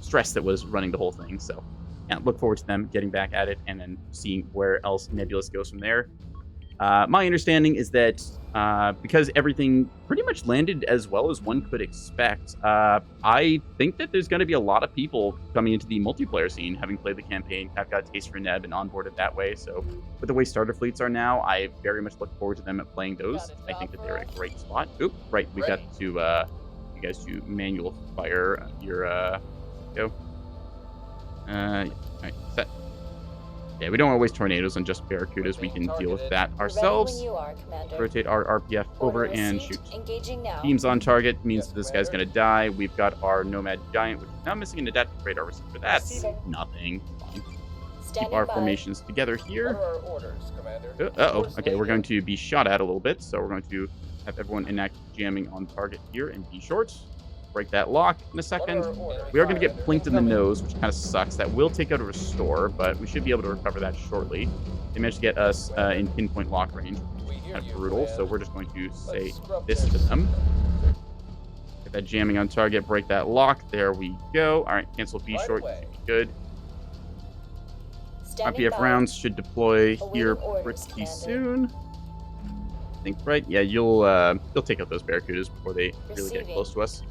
stress that was running the whole thing. So yeah, look forward to them getting back at it and then seeing where else Nebulous goes from there. My understanding is that because everything pretty much landed as well as one could expect, I think that there's going to be a lot of people coming into the multiplayer scene, having played the campaign, have got a taste for Neb and onboarded that way. So with the way starter fleets are now, I very much look forward to them playing those. I think that they're in a great spot. Oop, right, we got to you guys to manual fire your go. All right, set. Yeah, we don't want to waste tornadoes on just barracudas. We can deal with that ourselves. Ready when you are, Commander. Rotate our RPF over Order and received. shoot. Engaging now. Beams on target means Yes, that this guy's going to die. We've got our Nomad Giant, which is now missing an adaptive radar receiver. That's Receiving. nothing. Fine. Standing Keep our by. formations together What here. are our orders, Commander? Uh-oh. Course Okay, we're laid going in. to be shot at a little bit, so we're going to have everyone enact jamming on target here and be short. Break that lock in a second. What are our orders, We are going to get Commander? plinked in the Incoming. nose, which kind of sucks. That will take out a restore, but we should be able to recover that shortly. They managed to get us in pinpoint lock range, We hear kind you, of brutal, so Command. we're just going to say Let's scrub this to them. Get that jamming on target, break that lock. There we go. All right, cancel B Right short. away. Good. Standing RPF by. rounds should deploy here Awaiting orders, pretty Commander. soon. I think, right? Yeah, you'll take out those barracudas before they really get Receiving. close to us.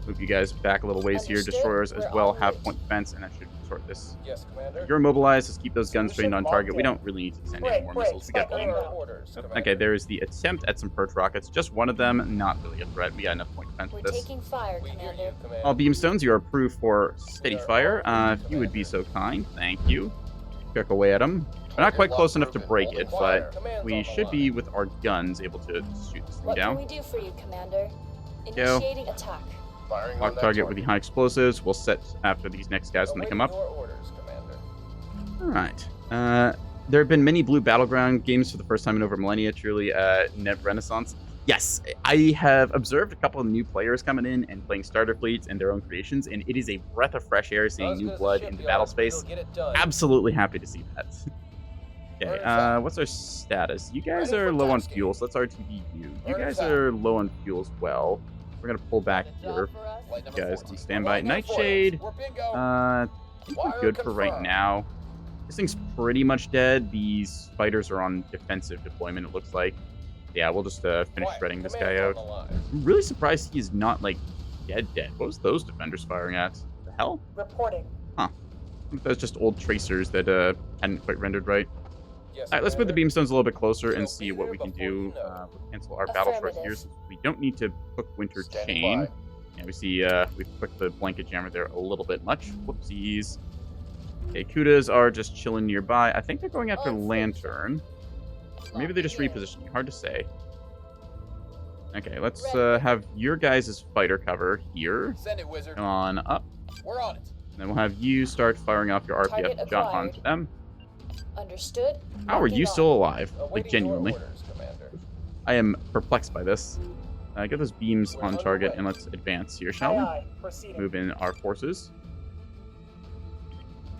Move you guys back a little ways here. Understood. Destroyers as We're well en have route. point defense, and that should sort this. Yes, Commander. You're immobilized. Let's keep those guns Solution trained on target. We locked in. don't really need to send Break, any more break, missiles. We got spike plenty. What are on. our orders, Oh, Commander? okay, there is the attempt at some perch rockets. Just one of them, not really a threat. We got enough point defense We're for this. taking fire, We hear Commander. you, Commander. All beamstones, you are approved for steady We are fire. all If you would be so Commander. kind, thank you. Check away at them. We're not quite close enough to break it, but we should be, with our guns, able to shoot this thing What can down. we do for you, Commander? Go. Initiating attack. Firing on Lock that target with the high explosives. We'll set after these next guys when they come up. Awaiting your orders, Commander. All right. There have been many blue battleground games for the first time in over millennia. Truly, Neb Renaissance. Yes, I have observed a couple of new players coming in and playing starter fleets and their own creations, and it is a breath of fresh air seeing Us new as a blood in the shipyard, battle we'll space. get it done. Absolutely happy to see that. Okay, Orders out. what's our status? You guys Ready are for low on tasking. fuel, so let's RTB you. You Orders guys out. are low on fuel as well. We're gonna pull back here. Flight number Guys, 14. on standby. Flight number Nightshade. 14. We're bingo. I think we're Wire good for right confirmed. now. This thing's pretty much dead. These fighters are on defensive deployment, it looks like. Yeah, we'll just finish Quiet. shredding this Command's guy on out. the line. I'm really surprised he's not, like, dead. What was those defenders firing at? The hell? Reporting. I think that's just old tracers that hadn't quite rendered right. Yes, All right, let's put the Commander. beamstones a little bit closer and We'll see be what there we can before do. you know. We'll cancel our battle short here. Affirmative. Since we don't need to hook Winter Standing Chain. by. Yeah, we see we've clicked the blanket jammer there a little bit much. Whoopsies. Okay, Kudas are just chilling nearby. I think they're going after Lantern. Or maybe they're just repositioning. Hard to say. Okay, let's have your guys' fighter cover here. Send it, wizard. Come on up. We're on it. And then we'll have you start firing off your Target RPF jump acquired. onto them. Understood. How are you Locking still alive? Like, Awaiting genuinely. your orders, Commander. I am perplexed by this. Get those beams We're on target underway. and let's advance here, shall we? Proceeding. Move in our forces.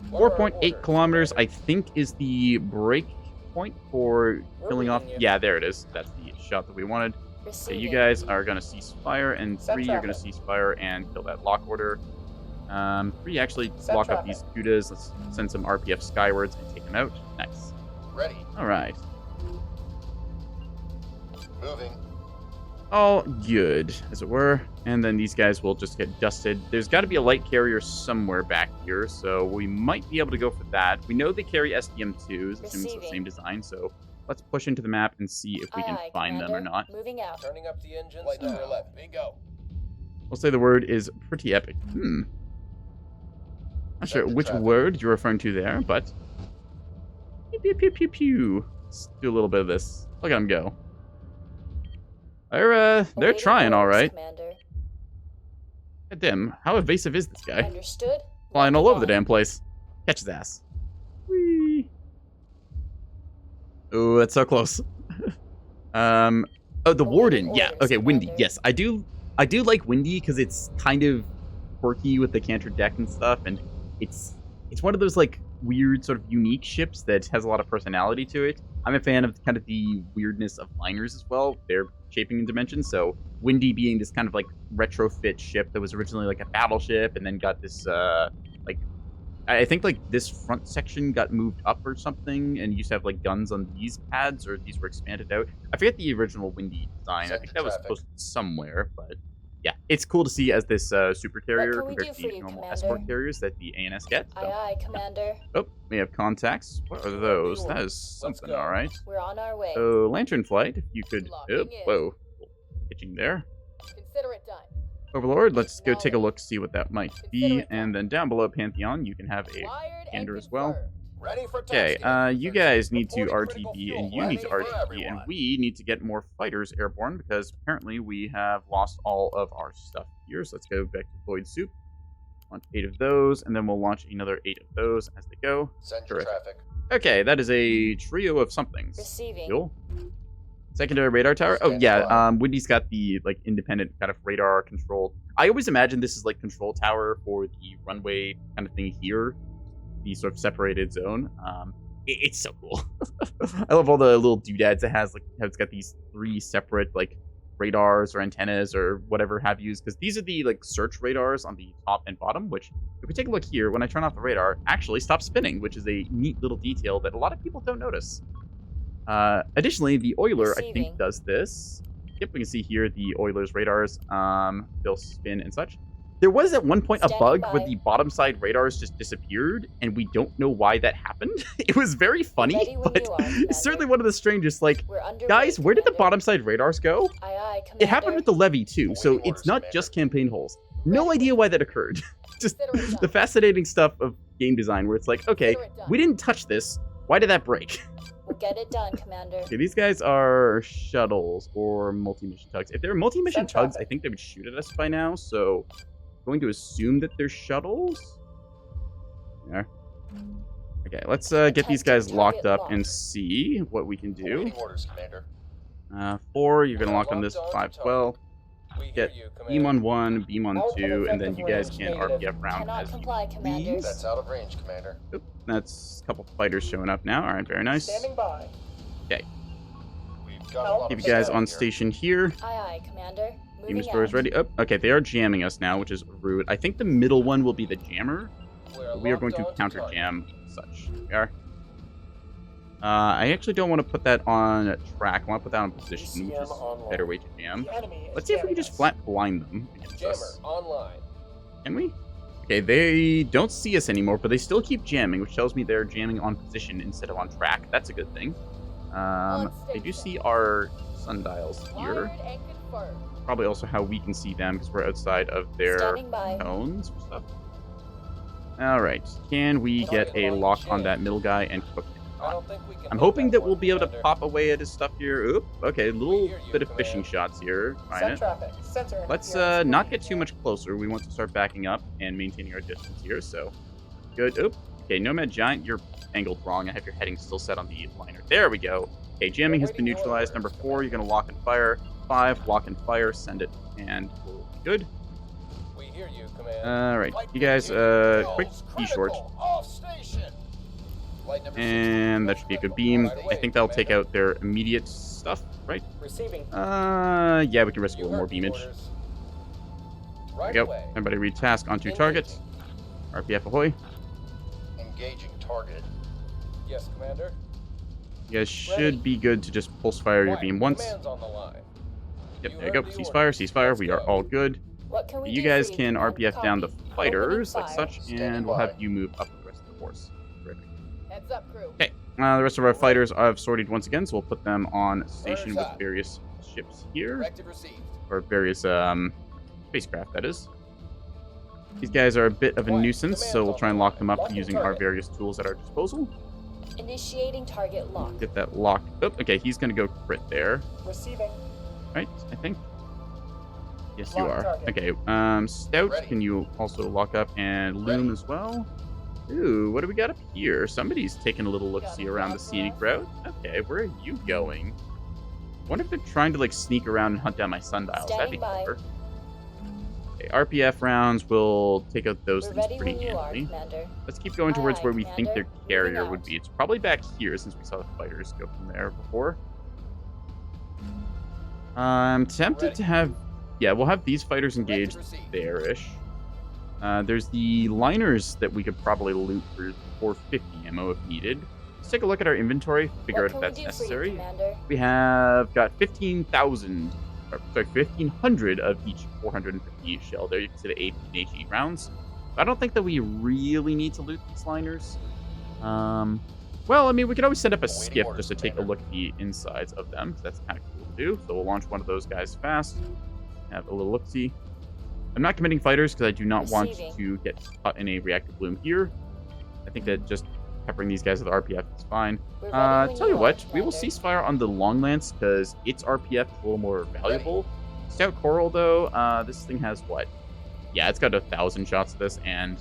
What are our 4.8 orders, kilometers, I Commander? think, is the break point for We're killing off. reading you. Yeah, there it is. That's the shot that we wanted. Okay, Receiving. you guys are going to cease fire, and Set 3, you're going to traffic. cease fire and kill that lock order. 3, actually Set block up traffic. these Kudas. Let's send some RPF skywards and take them out. Nice. Ready. All right. Moving. All good, as it were. And then these guys will just get dusted. There's got to be a light carrier somewhere back here, so we might be able to go for that. We know they carry SDM2s, assuming it's the Receiving. same design, so let's push into the map and see if we Aye, can aye, find them or Commander. not. Moving out. Turning up the engines. Flight number 11. Bingo. We'll say the word is pretty epic. Not sure Send the which traffic. word you're referring to there, but... Pew, pew, pew, pew, pew. Let's do a little bit of this. Look at them go. They're Awaiting trying all orders, right. Commander. God damn, how evasive is this guy? Understood. Flying all Locking over the on. damn place. Catch his ass. Whee. Ooh, that's so close. Oh, the Warden. Yeah. orders, Okay, Windy. Commander. Yes, I do like Windy because it's kind of quirky with the canter deck and stuff, and it's one of those like weird sort of unique ships that has a lot of personality to it. I'm a fan of kind of the weirdness of liners as well. They're shaping in dimensions. So Windy being this kind of like retrofit ship that was originally like a battleship and then got this like I think like this front section got moved up or something and used to have like guns on these pads or these were expanded out. I forget the original Windy design. I think that was posted somewhere, but yeah, it's cool to see as this super carrier can we compared do to for the you, normal Commander? escort carriers that the ANS get. So. Aye, aye, Commander. Oh, we have contacts. What are those? That is Let's something, go. all right. We're on our way. So, Lantern Flight, if you could... Locking Oh, in. whoa. Pitching there. Consider it done. Overlord, let's go take a look, see what that might Consider be. it And then down below Pantheon, you can have a Wired gander and as well. confirmed. Ready for Okay, tasking. you guys need to Reporting critical RTB, fuel. and you need to Ready for RTB, and everyone. we need to get more fighters airborne, because apparently we have lost all of our stuff here. So let's go back to Void Soup. Launch 8 of those, and then we'll launch another 8 of those as they go. Send your Terrific. traffic. Okay, that is a trio of somethings. Receiving. Cool. Secondary radar tower. Oh Stand yeah, by. Windy's got the like independent kind of radar controlled. I always imagine this is like control tower for the runway kind of thing here, the sort of separated zone. It's so cool. I love all the little doodads it has. Like how it's got these 3 separate like radars or antennas or whatever have yous, because these are the like search radars on the top and bottom. Which, if we take a look here, when I turn off the radar, actually stops spinning, which is a neat little detail that a lot of people don't notice. Additionally, the Oiler, I Receiving. think, does this. Yep, we can see here the Oiler's radars. They'll spin and such. There was at one point a Standing bug by. where the bottom side radars just disappeared, and we don't know why that happened. It was very funny, Ready when but you are, Commander. it's certainly one of the strangest. Like, We're underway, guys, where did the Commander. bottom side radars go? Aye, aye, Commander. It happened with the levy too, so Awaiting it's orders, not Commander. just campaign holes. No Ready. idea why that occurred. Just Consider it the done. fascinating stuff of game design, where it's like, okay, Consider it done. we didn't touch this. Why did that break? We'll get it done, Commander. Okay, these guys are shuttles or multi-mission tugs. If they're multi-mission Send tugs, I traffic. think they would shoot at us by now, so I'm going to assume that they're shuttles. Yeah. Okay, let's get these guys Attempting locked target up and lock. see what we can do. Awaiting orders, Commander. 4, you're going to lock on Locked this. on 5, to 12. We hear Get you, Beam Commander. on 1, beam on Output 2, and then you guys effective can range negative. RPF round Cannot as you comply, Commander. please. That's out of range, Commander. Oop, that's a couple fighters showing up now. All right, very nice. Standing by. We've got a Help. lot Keep of you guys stuff on here. station here. Aye, aye, Commander. Beam Moving destroyers out. ready. Oh, okay, they are jamming us now, which is rude. I think the middle one will be the jammer. We are going to locked on counter target. jam such. We are. I actually don't want to put that on track. I want to put that on position, which ECM is a online. better way to jam. The enemy is Let's see if we can jamming just us. flat blind them against Jammer us. online. Can we? Okay, they don't see us anymore, but they still keep jamming, which tells me they're jamming on position instead of on track. That's a good thing. They do see our sundials here. Wired and confirmed. Probably also how we can see them, because we're outside of their Standing by. cones or stuff. Alright, can we get a lock on that middle guy and cook him? I don't think we can I'm hold hoping that one, we'll be able to Commander. pop away at his stuff here. Oop, okay, a little hear you, bit of fishing Command. shots here. Trying Send it. traffic. Sensor Let's interference not screen. get too much closer. We want to start backing up and maintaining our distance here, so good. Oop. Okay, Nomad Giant, you're angled wrong. I have your heading still set on the liner. There we go. Okay, jamming has been Awaiting your neutralized. Number orders, 4, you're going to lock and fire. 5, lock and fire, send it, and we'll be good. We hear you, Command. Alright, Flight you guys, continues. quick Goals D-short. critical. Off station. Flight number And 60. that should be a good beam. Right I away, think that'll take Commander. out their immediate stuff, right? Receiving. Yeah, we can risk a You little more heard the beamage. orders. There Right we go. away. Everybody read task onto target. RPF ahoy. Engaging target. Yes, Commander. You guys should be good to just pulse fire your Quiet. beam once. Command's on the line. Yep, You there you go. heard the Ceasefire, orders. ceasefire. Let's We are go. all good. What can we You do guys for can Commander? RPF down the Copy. fighters like Opening such, fire. and Standing we'll have by. you move up the rest of the force. Terrific. Heads up, crew. Okay. The rest of our fighters I've sorted once again, so we'll put them on station Orders with up. various ships here, Directive received. or various spacecraft, that is. These guys are a bit of a Quiet. nuisance, so Command's we'll on try and the lock line. them up Locking using our target. various tools at our disposal. Initiating target lock. Get that locked. Oh, okay, he's gonna go crit there, Receiving. right? I think. Yes, you Lock are. target. Okay, Stout, Ready. can you also lock up and Loom Ready. as well? Ooh, what do we got up here? Somebody's taking a little look-see around the scenic route. Okay, where are you going? I wonder if they're trying to, like, sneak around and hunt down my sundials. That'd be Standing by. clever. Okay, RPF rounds will take out those We're things ready pretty when you are, handily. Commander. Let's keep going towards Aye, where we think their Commander. carrier Moving would out. be. It's probably back here since we saw the fighters go from there before. I'm tempted Ready. to have... Yeah, we'll have these fighters Ready to engaged proceed. there-ish. There's the liners that we could probably loot for 450 ammo if needed. Let's take a look at our inventory, figure What out can if we that's do for you, necessary. Commander? We have got 1,500 of each 450 shell. There you can see the AP and HE rounds. I don't think that we really need to loot these liners. Well, I mean, we could always set up a Awaiting skiff orders, just to take a Commander. look at the insides of them. That's kind of cool to do. So we'll launch one of those guys fast. Have a little look-see. I'm not committing fighters because I do not want Receiving. to get caught in a reactive bloom here. I think that just peppering these guys with RPF is fine. We're ready when Tell you are, what, we will Commander. cease fire on the long lance because its RPF is a little more valuable. Stout Coral, though, this thing has what? Yeah, it's got 1,000 shots of this, and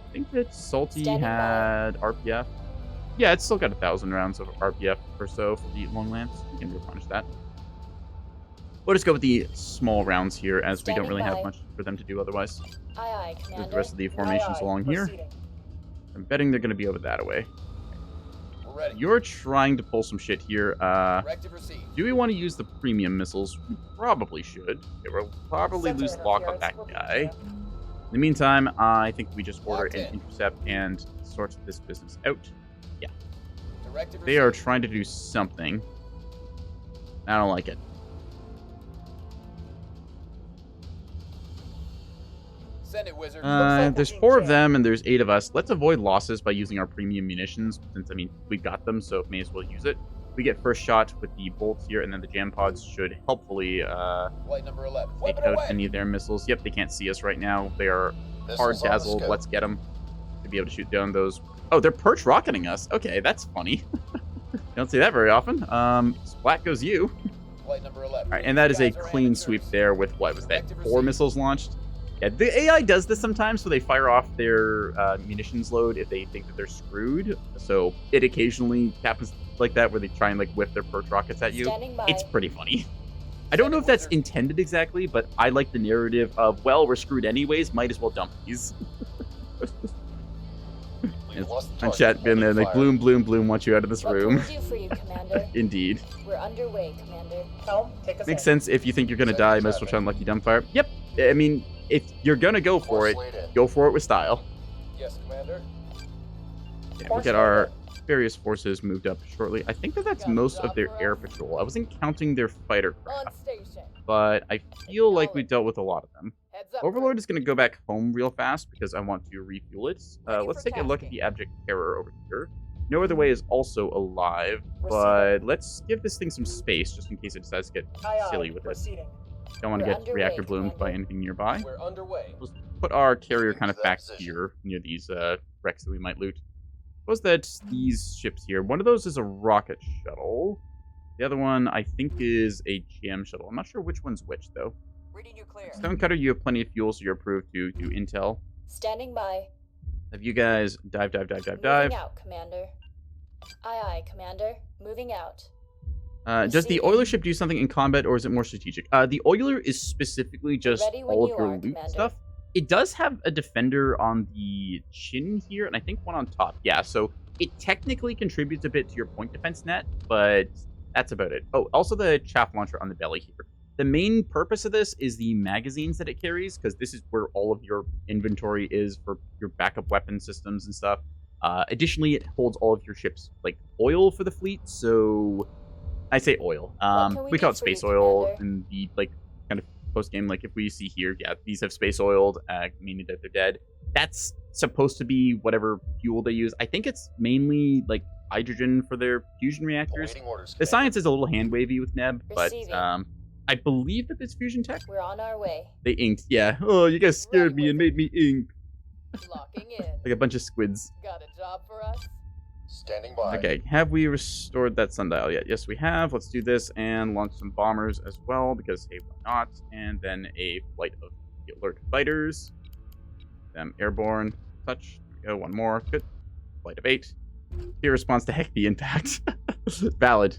I think that Salty Standing by. had RPF. Yeah, it's still got 1,000 rounds of RPF or so for the long lance. We can replenish that. We'll just go with the small rounds here, as we don't Standing really have by. much for them to do otherwise. Aye, aye, There's Commander. the rest of the formations along here. I'm betting they're going to be over that way. We're ready. You're trying to pull some shit here. Directive received. Do we want to use the premium missiles? We probably should. Okay, we'll probably lose lock on that guy. In the meantime, I think we just order Locked an in. intercept and sort this business out. Directive They are received. trying to do something. I don't like it. Send it, wizard. There's 4 of them and there's 8 of us. Let's avoid losses by using our premium munitions, since, I mean, we got them, so may as well use it. We get first shot with the bolts here, and then the jam pods should helpfully Flight number 11. take Weapon out away. any of their missiles. Yep, they can't see us right now. They are Missiles hard on the dazzled. scope. Let's get them to be able to shoot down those. Oh, they're perch rocketing us. Okay, that's funny. You don't see that very often. Splat goes you. Flight number 11. All right, and that is a Guys are clean amateurs. sweep there with, what was that, Directive 4 received. missiles launched? Yeah, the AI does this sometimes, so they fire off their munitions load if they think that they're screwed. So it occasionally happens like that, where they try and like whip their perch rockets at you. Standing by. It's pretty funny. I don't know if that's intended exactly, but I like the narrative of, well, we're screwed anyways, might as well dump these. We lost the And target. chat been there, Holding like, fire. bloom, bloom, bloom, want you out of this What room. can we do for you, Commander? Indeed. We're underway, Commander. Helm, take us Makes in. sense if you think you're gonna Second die, you might as well traffic. try and lucky dumbfire. Yep. I mean, if you're gonna go for Force it, lead in. go for it with style. Yes, Commander. Yeah, we Force get lead our in. various forces moved up shortly. I think that that's Got a most of job their for air us? patrol. I wasn't counting their fighter On craft, station. but I feel like we dealt with a lot of them. Heads up. Overlord is going to go back home real fast because I want to refuel it. Ready Let's for take a look at tasking. the Abject Terror over here. No Other Way is also alive, but let's give this thing some space just in case it decides to get Aye, aye, silly with it. proceeding. Don't want to We're get underway, reactor bloomed by Commander. anything nearby. We're underway. Let's put our carrier Moving kind to of that back position. here near these wrecks that we might loot. Suppose that these ships here, one of those is a rocket shuttle. The other one, I think, is a GM shuttle. I'm not sure which one's which, though. Reading you clear. Stonecutter, you have plenty of fuel, so you're approved to do intel. Standing by. Have you guys dive? Moving out, Commander. Aye, aye, Commander. Moving out. Does the Receiving. oiler ship do something in combat, or is it more strategic? The oiler is specifically just Ready when all of you your are, loot Commander. stuff. It does have a defender on the chin here, and I think one on top. Yeah, so it technically contributes a bit to your point defense net, but that's about it. Oh, also the chaff launcher on the belly here. The main purpose of this is the magazines that it carries, because this is where all of your inventory is for your backup weapon systems and stuff. Additionally, it holds all of your ship's like oil for the fleet. So I say oil. can we We call do it for you, space oil Commander? in the like kind of post game. Like if we see here, yeah, these have space oiled, meaning that they're dead. That's supposed to be whatever fuel they use. I think it's mainly like hydrogen for their fusion reactors. Awaiting orders, The Commander. science is a little hand wavy with Neb, but Receiving. I believe that it's fusion tech. We're on our way. They inked, yeah. Oh, you guys scared me and made me ink Locking in. like a bunch of squids. Got a job for us? Standing by. Okay, have we restored that sundial yet? Yes, we have. Let's do this and launch some bombers as well, because hey, why not? And then a flight of the alert fighters. Them airborne. Touch. There we go, one more. Good. Flight of 8. Here responds to heck the impact. Valid.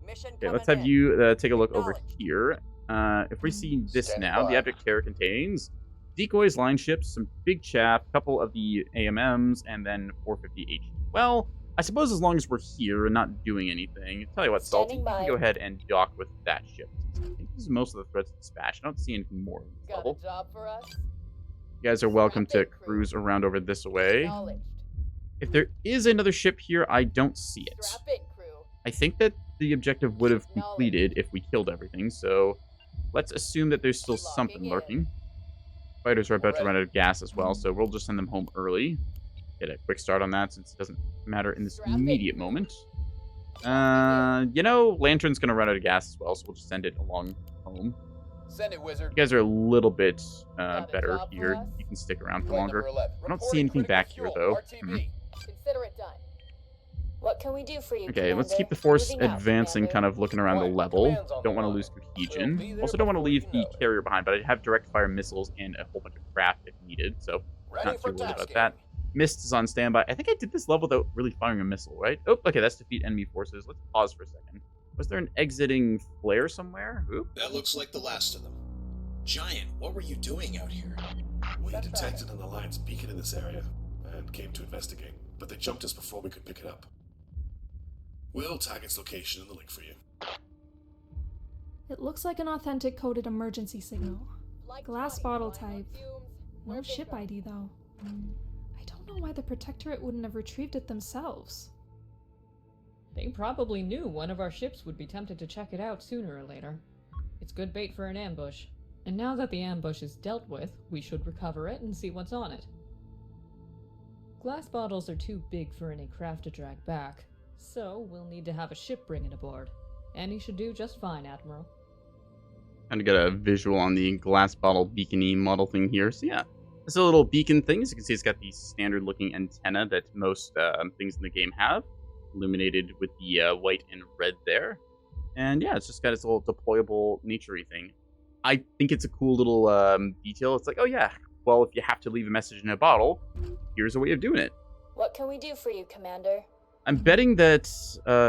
Mission Okay, let's have you take a look over here. If we see this Standing now, the by. Abject Terror contains decoys, line ships, some big chaff, a couple of the AMMs, and then 450 H. Well, I suppose as long as we're here and not doing anything. Tell you what, Salty, you can go ahead and dock with that ship. I think this is most of the threats dispatched. I don't see anything more in this Got level. a job for us? You guys are welcome to Strap in, crew. cruise around over this way. Acknowledged. If there is another ship here, I don't see it. Strap in, crew. I think that the objective would have completed if we killed everything, so let's assume that there's still something lurking. Fighters are about to run out of gas as well, so we'll just send them home early. Get a quick start on that since it doesn't matter in this immediate moment. You know, Lantern's going to run out of gas as well, so we'll just send it along home. Send it, wizard. You guys are a little bit Got a better job for here. us? You can stick around for Flight longer. number 11. I don't see Reporting anything critical back here, fuel. though. RTB. Consider it done. What can we do for you, Okay, let's keep Commander? the force Moving out, advancing, Commander. kind of looking around the Right, level. command's on Don't the want to line. lose We'll cohesion. be there Also don't want to before leave you the know it. carrier behind, but I have direct fire missiles and a whole bunch of craft if needed, so Ready not for too worried about tasking. that. Mist is on standby. I think I did this level without really firing a missile, right? Oh, okay, that's defeat enemy forces. Let's pause for a second. Was there an exiting flare somewhere? Oop. That looks like the last of them. Giant, what were you doing out here? We detected an Alliance beacon in this area and came to investigate, but they jumped us before we could pick it up. We'll tag its location in the link for you. It looks like an authentic coded emergency signal. Like Glass Johnny, bottle flying on type. fumes. No We're ship Beggar. ID though. I don't know why the Protectorate wouldn't have retrieved it themselves. They probably knew one of our ships would be tempted to check it out sooner or later. It's good bait for an ambush. And now that the ambush is dealt with, we should recover it and see what's on it. Glass bottles are too big for any craft to drag back, so we'll need to have a ship bring it aboard. And he should do just fine, Admiral. Kind of got a visual on the glass bottle beacony model thing here. So yeah, it's a little beacon thing. As you can see, it's got the standard looking antenna that most things in the game have, illuminated with the white and red there. And yeah, it's just got its little deployable nature-y thing. I think it's a cool little detail. It's like, oh yeah, well, if you have to leave a message in a bottle, here's a way of doing it. What can we do for you, Commander? I'm betting that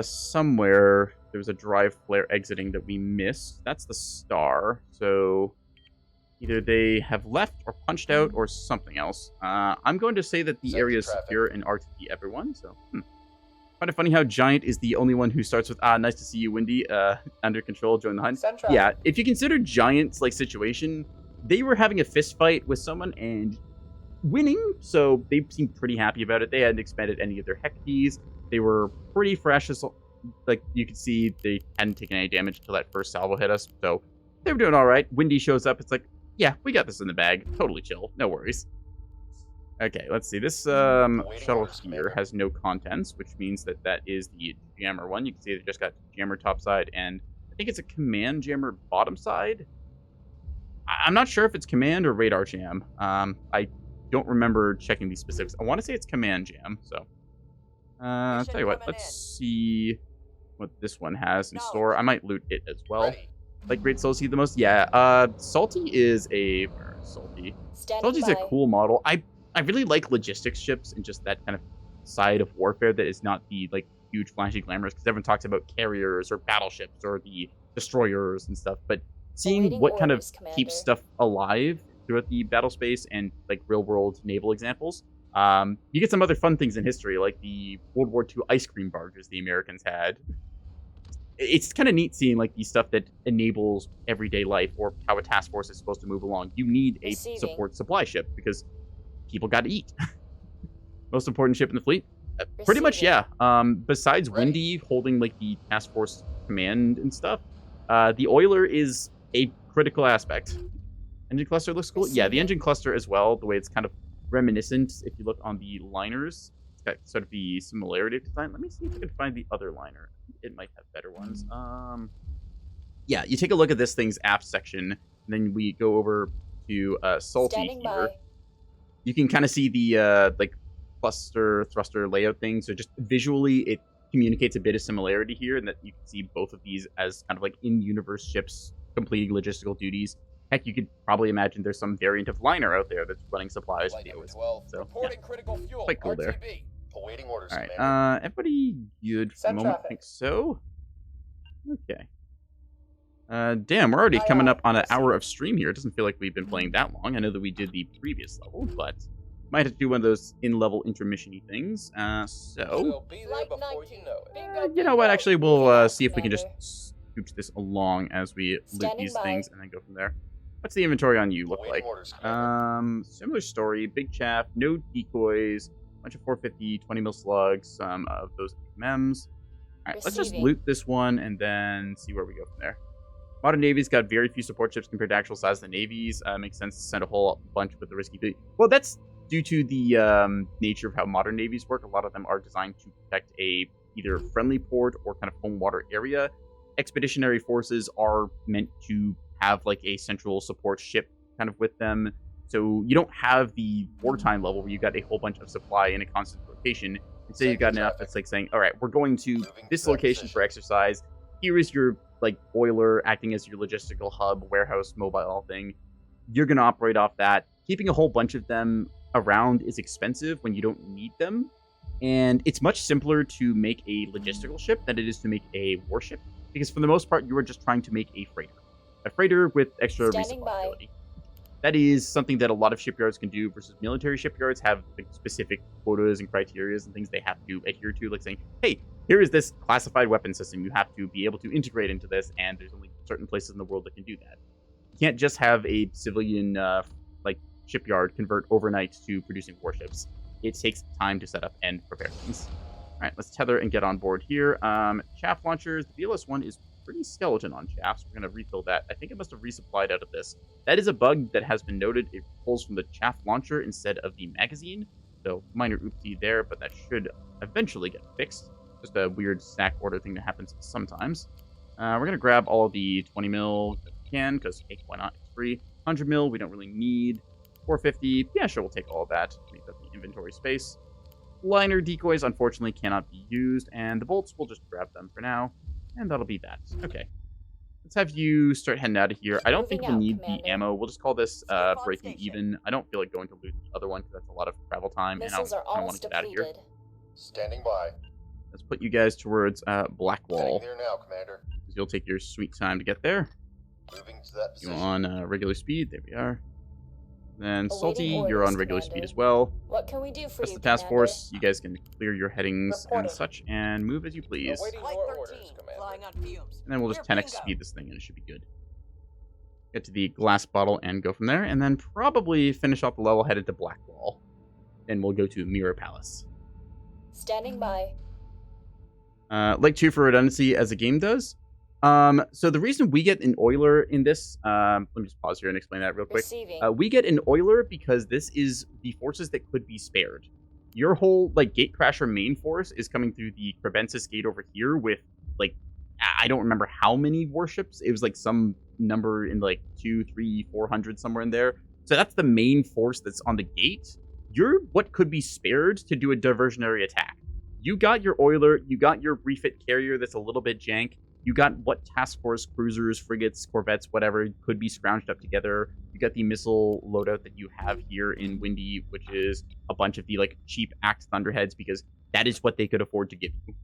somewhere there was a drive flare exiting that we missed. That's the star. So either they have left or punched out or something else. I'm going to say that the Safety area is traffic. secure and RTP everyone. So kind of funny how Giant is the only one who starts with nice to see you, Windy. Under control, join the hunt. Send traffic. Yeah, if you consider Giant's like situation, they were having a fist fight with someone and winning, so they seemed pretty happy about it. They hadn't expended any of their heck keys. They were pretty fresh, as like you could see they hadn't taken any damage until that first salvo hit us, so they were doing all right. Windy shows up. It's like, yeah, we got this in the bag. Totally chill. No worries. Okay, let's see. This shuttle orders, here Commander. has no contents, which means that that is the jammer one. You can see they just got jammer top side, and I think it's a command jammer bottom side. I'm not sure if it's command or radar jam. I don't remember checking these specifics. I want to say it's command jam, so I'll Mission tell you what, coming let's in. see what this one has in store. I might loot it as well. Ready. Like Great Salty the most? Yeah, Salty is a... Salty. Standing Salty's a by. cool model. I really like logistics ships and just that kind of side of warfare that is not the like huge flashy glamorous, because everyone talks about carriers or battleships or the destroyers and stuff, but seeing Awaiting what kind of orders, Commander. keeps stuff alive throughout the battle space and like real world naval examples, you get some other fun things in history, like the World War II ice cream barges the Americans had. It's kind of neat seeing like the stuff that enables everyday life or how a task force is supposed to move along. You need a Receiving. support supply ship because people got to eat. Most important ship in the fleet? Pretty much, Receiving. yeah. Besides Ready. Windy holding like the task force command and stuff, the oiler is a critical aspect. Engine cluster looks cool. Yeah, the Receiving. engine cluster as well. The way it's kind of reminiscent. If you look on the liners, it's got sort of the similarity of design. Let me see if I can find the other liner. It might have better ones. Yeah, you take a look at this thing's aft section, and then we go over to Salty Standing here. by. You can kind of see the like cluster thruster layout thing. So just visually, it communicates a bit of similarity here, and that you can see both of these as kind of like in-universe ships completing logistical duties. Heck, you could probably imagine there's some variant of liner out there that's running supplies to Flight deal number with. 12. So, yeah. Reporting critical fuel. Quite cool there. RTB. Awaiting orders, All right, Commander. everybody good for the Send moment? I traffic. think so. Okay. Damn, we're already Aye, coming aye. up on an Proceed. hour of stream here. It doesn't feel like we've been playing that long. I know that we did the previous level, but might have to do one of those in-level intermission-y things. So, We'll be there Flight before you 19. know it. Bingo, you know what? bingo. Actually, Moving we'll out, see if we can just Commander. scooch this along as we loot Standing these by. things and then go from there. What's the inventory on you look Awaiting like? orders, Commander. Similar story. Big chaff, no decoys, bunch of 450, 20 mil slugs, some of those MEMs. All right, let's just Receiving. loot this one and then see where we go from there. Modern Navy's got very few support ships compared to actual size of the navies. Makes sense to send a whole bunch with the risky fleet. Well, that's due to the nature of how modern navies work. A lot of them are designed to protect a either friendly port or kind of home water area. Expeditionary forces are meant to have like a central support ship kind of with them. So you don't have the wartime level where you got a whole bunch of supply in a constant rotation. Instead, you've got Sending enough traffic. that's like saying, all right, we're going to Moving this to that location position. for exercise. Here is your like boiler acting as your logistical hub, warehouse, mobile thing. You're going to operate off that. Keeping a whole bunch of them around is expensive when you don't need them. And it's much simpler to make a logistical ship than it is to make a warship. Because for the most part, you are just trying to make a freighter. A freighter with extra Standing by. resupplyability. That is something that a lot of shipyards can do versus military shipyards have like, specific quotas and criteria and things they have to adhere to, like saying, hey, here is this classified weapon system. You have to be able to integrate into this, and there's only certain places in the world that can do that. You can't just have a civilian like shipyard convert overnight to producing warships. It takes time to set up and prepare things. All right, let's tether and get on board here. Chaff launchers. The BLS one is pretty skeleton on chaff, so we're going to refill that. I think it must have resupplied out of this. That is a bug that has been noted. It pulls from the chaff launcher instead of the magazine. So minor oopsie there, but that should eventually get fixed. Just a weird stack order thing that happens sometimes. We're going to grab all the 20 mil that we can, because hey, why not? It's free. 100 mil we don't really need. 450, yeah, sure, we'll take all of that. Make up the inventory space. Liner decoys, unfortunately, cannot be used, and the bolts, we'll just grab them for now. And that'll be that. Okay. Let's have you start heading out of here. I don't think Moving we'll out, need Commander. the ammo. We'll just call this Stay on breaking station. even. I don't feel like going to loot the other one because that's a lot of travel time, Missiles and are I want almost to get out of here. depleted. Standing by. Let's put you guys towards Blackwall, Heading there now, Commander. because you'll take your sweet time to get there. Moving to that You position. on regular speed. There we are. Then Awaiting Salty, you're orders, on regular Commander. speed as well. What can we do for Rest you, of the task Commander? force, you guys can clear your headings Reporting. and such, and move as you please. Awaiting Flight your 13, orders, Commander. flying on fumes. And then we'll just Clear 10x bingo. speed this thing, and it should be good. Get to the glass bottle and go from there, and then probably finish off the level headed to Blackwall. Then we'll go to Mirror Palace. Standing by. Like 2 for redundancy as a game does. So the reason we get an Oiler in this, let me just pause here and explain that real quick. Receiving. We get an Oiler because this is the forces that could be spared. Your whole like Gatecrasher main force is coming through the Crebensis gate over here with like I don't remember how many warships. It was like some number in like 200, 300, 400 somewhere in there. So that's the main force that's on the gate. You're what could be spared to do a diversionary attack. You got your Oiler, you got your refit carrier that's a little bit jank. You got what task force cruisers, frigates, corvettes, whatever could be scrounged up together. You got the missile loadout that you have here in Windy, which is a bunch of the like cheap Axe Thunderheads because that is what they could afford to give you.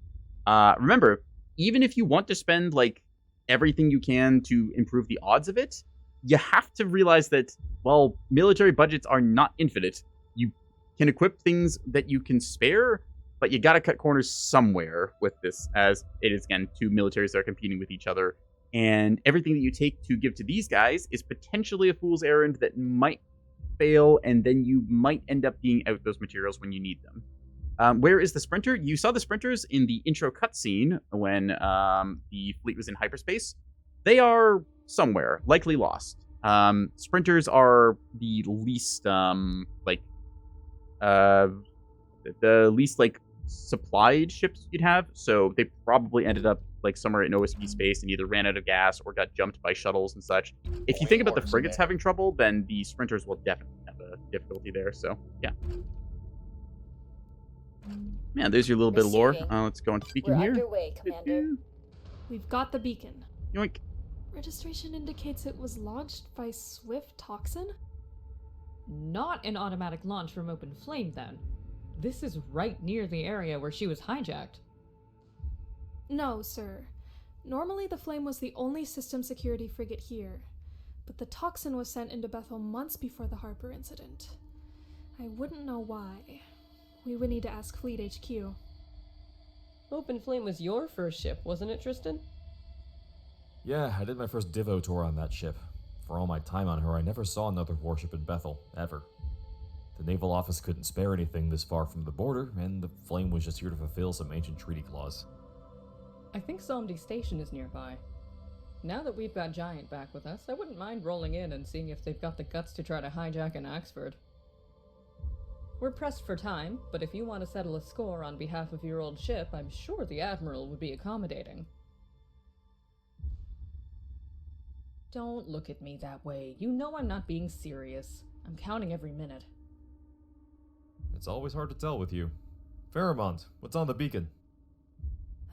Remember, even if you want to spend like everything you can to improve the odds of it, you have to realize that, well, military budgets are not infinite. You can equip things that you can spare, but you gotta cut corners somewhere with this, as it is, again, 2 militaries that are competing with each other. And everything that you take to give to these guys is potentially a fool's errand that might fail, and then you might end up being out those materials when you need them. Where is the Sprinter? You saw the Sprinters in the intro cutscene when the fleet was in hyperspace. They are somewhere, likely lost. Sprinters are the least, the least, like, supplied ships you'd have, so they probably ended up like somewhere in OSP space and either ran out of gas or got jumped by shuttles and such. If you think about the frigates having trouble, then the Sprinters will definitely have a difficulty there, so yeah. Man, there's your little bit of lore. Receiving. Let's go into Beacon We're here. underway, Commander. We've got the beacon. Yoink. Registration indicates it was launched by Swift Toxin? Not an automatic launch from open flame, then. This is right near the area where she was hijacked. No, sir. Normally the Flame was the only system security frigate here, but the toxin was sent into Bethel months before the Harper incident. I wouldn't know why. We would need to ask Fleet HQ. Open Flame was your first ship, wasn't it, Tristan? Yeah, I did my first Divo tour on that ship. For all my time on her, I never saw another warship in Bethel, ever. The naval office couldn't spare anything this far from the border, and the Flame was just here to fulfill some ancient treaty clause. I think Somdi Station is nearby. Now that we've got Giant back with us, I wouldn't mind rolling in and seeing if they've got the guts to try to hijack an Axford. We're pressed for time, but if you want to settle a score on behalf of your old ship, I'm sure the Admiral would be accommodating. Don't look at me that way. You know I'm not being serious. I'm counting every minute. It's always hard to tell with you. Fairmont, what's on the beacon?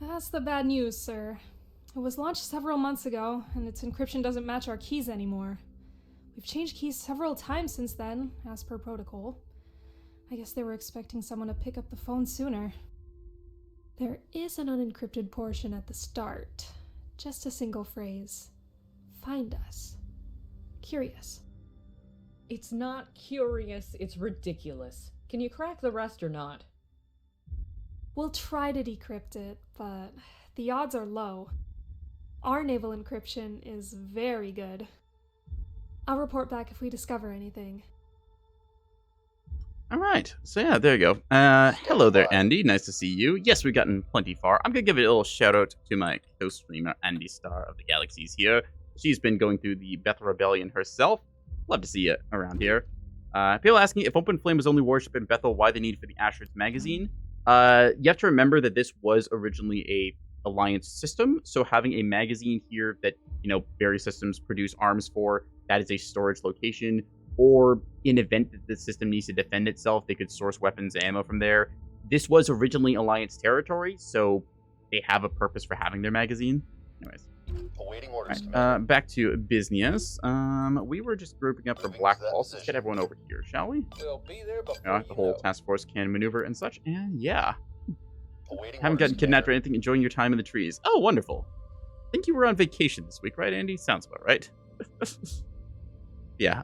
That's the bad news, sir. It was launched several months ago, and its encryption doesn't match our keys anymore. We've changed keys several times since then, as per protocol. I guess they were expecting someone to pick up the phone sooner. There is an unencrypted portion at the start. Just a single phrase. Find us. Curious. It's not curious, it's ridiculous. Can you crack the rest or not? We'll try to decrypt it, but the odds are low. Our naval encryption is very good. I'll report back if we discover anything. All right, so yeah, there you go. Hello there, Andy. Nice to see you. Yes, we've gotten plenty far. I'm gonna give it a little shout out to my co-streamer, Andy Star of the Galaxies here. She's been going through the Bethel Rebellion herself. Love to see you around here. People asking if Open Flame was only warship in Bethel, why the need for the Ashers magazine. You have to remember that this was originally a Alliance system, so having a magazine here that, you know, various systems produce arms for, that is a storage location, or in event that the system needs to defend itself, they could source weapons and ammo from there. This was originally Alliance territory, so they have a purpose for having their magazine. Anyways. Awaiting orders, Right, Commander. back to business. We were just grouping up for Moving to Black that Falls. Let's get position. everyone over here, shall we? We'll be there before The whole task force can maneuver and such, and yeah. Awaiting Haven't orders, gotten kidnapped or Commander. anything, enjoying your time in the trees. Oh, wonderful. I think you were on vacation this week, right, Andy? Sounds about right. Yeah.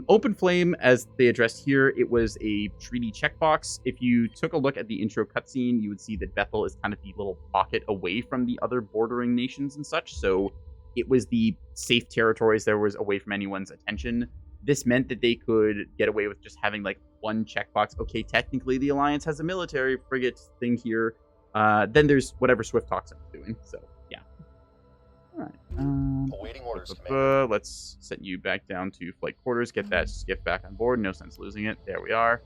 Open Flame, as they addressed here, it was a treaty checkbox. If you took a look at the intro cutscene, you would see that Bethel is kind of the little pocket away from the other bordering nations and such, so it was the safe territories that was away from anyone's attention. This meant that they could get away with just having, like, one checkbox. Okay, technically the Alliance has a military frigate thing here. Then there's whatever Swift Toxin is doing, so, yeah. Alright. Awaiting orders, Commander. Let's set you back down to flight quarters, get that skiff back on board. No sense losing it. There we are.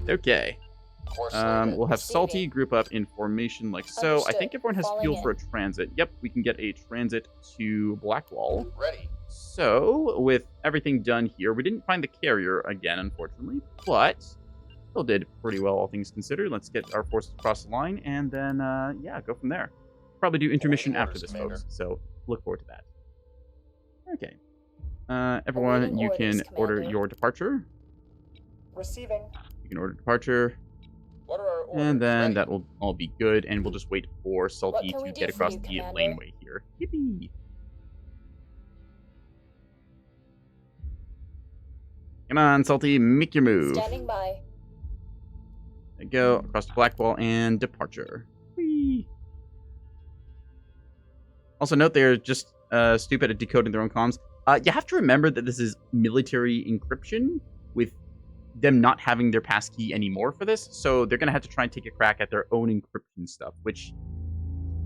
Okay. Course slated. We'll have Receiving. Salty group up in formation like so. I Understood. think everyone has Falling fuel in. for a transit. Yep, we can get a transit to Blackwall. Ready. So, with everything done here, we didn't find the carrier again, unfortunately, but still did pretty well, all things considered. Let's get our forces across the line, and then, yeah, go from there. Probably do intermission Awaiting after orders, this, Commander. folks, so look forward to that. Okay. Everyone, Awaiting you can orders, order Commander. your departure. Receiving. You can order departure, What are our orders? and then Ready. that will all be good, and we'll just wait for Salty can we to do get for across you, the Commander? laneway here. Yippee! Come on, Salty, make your move. Standing by. There you go, across the Blackwall, and departure. Whee! Also note they're just stupid at decoding their own comms. You have to remember that this is military encryption, with them not having their passkey anymore for this, so they're going to have to try and take a crack at their own encryption stuff, which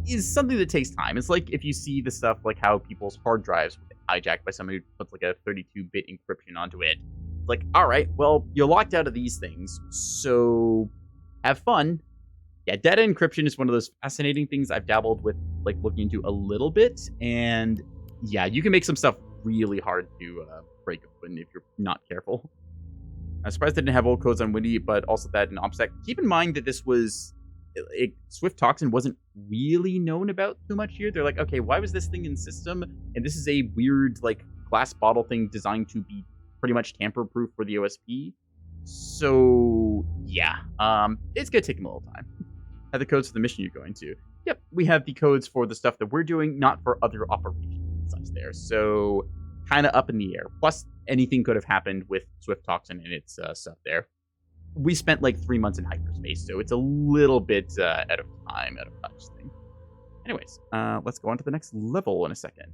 is something that takes time. It's like if you see the stuff like how people's hard drives get hijacked by someone who puts like a 32-bit encryption onto it. It's like, all right, well, you're locked out of these things, so have fun. Yeah, data encryption is one of those fascinating things I've dabbled with, like, looking into a little bit, and yeah, you can make some stuff really hard to break open if you're not careful. I'm surprised they didn't have old codes on Windy, but also that in OPSEC. Keep in mind that this was... Swift Toxin wasn't really known about too much here. They're like, okay, why was this thing in system? And this is a weird, like, glass bottle thing designed to be pretty much tamper-proof for the OSP. So, yeah. It's gonna take them a little time. Have the codes for the mission you're going to. Yep, we have the codes for the stuff that we're doing, not for other operations and such there. So kind of up in the air. Plus, anything could have happened with Swift Toxin and its stuff there. We spent like 3 months in hyperspace, so it's a little bit out of time, out of touch thing. Anyways, let's go on to the next level in a second.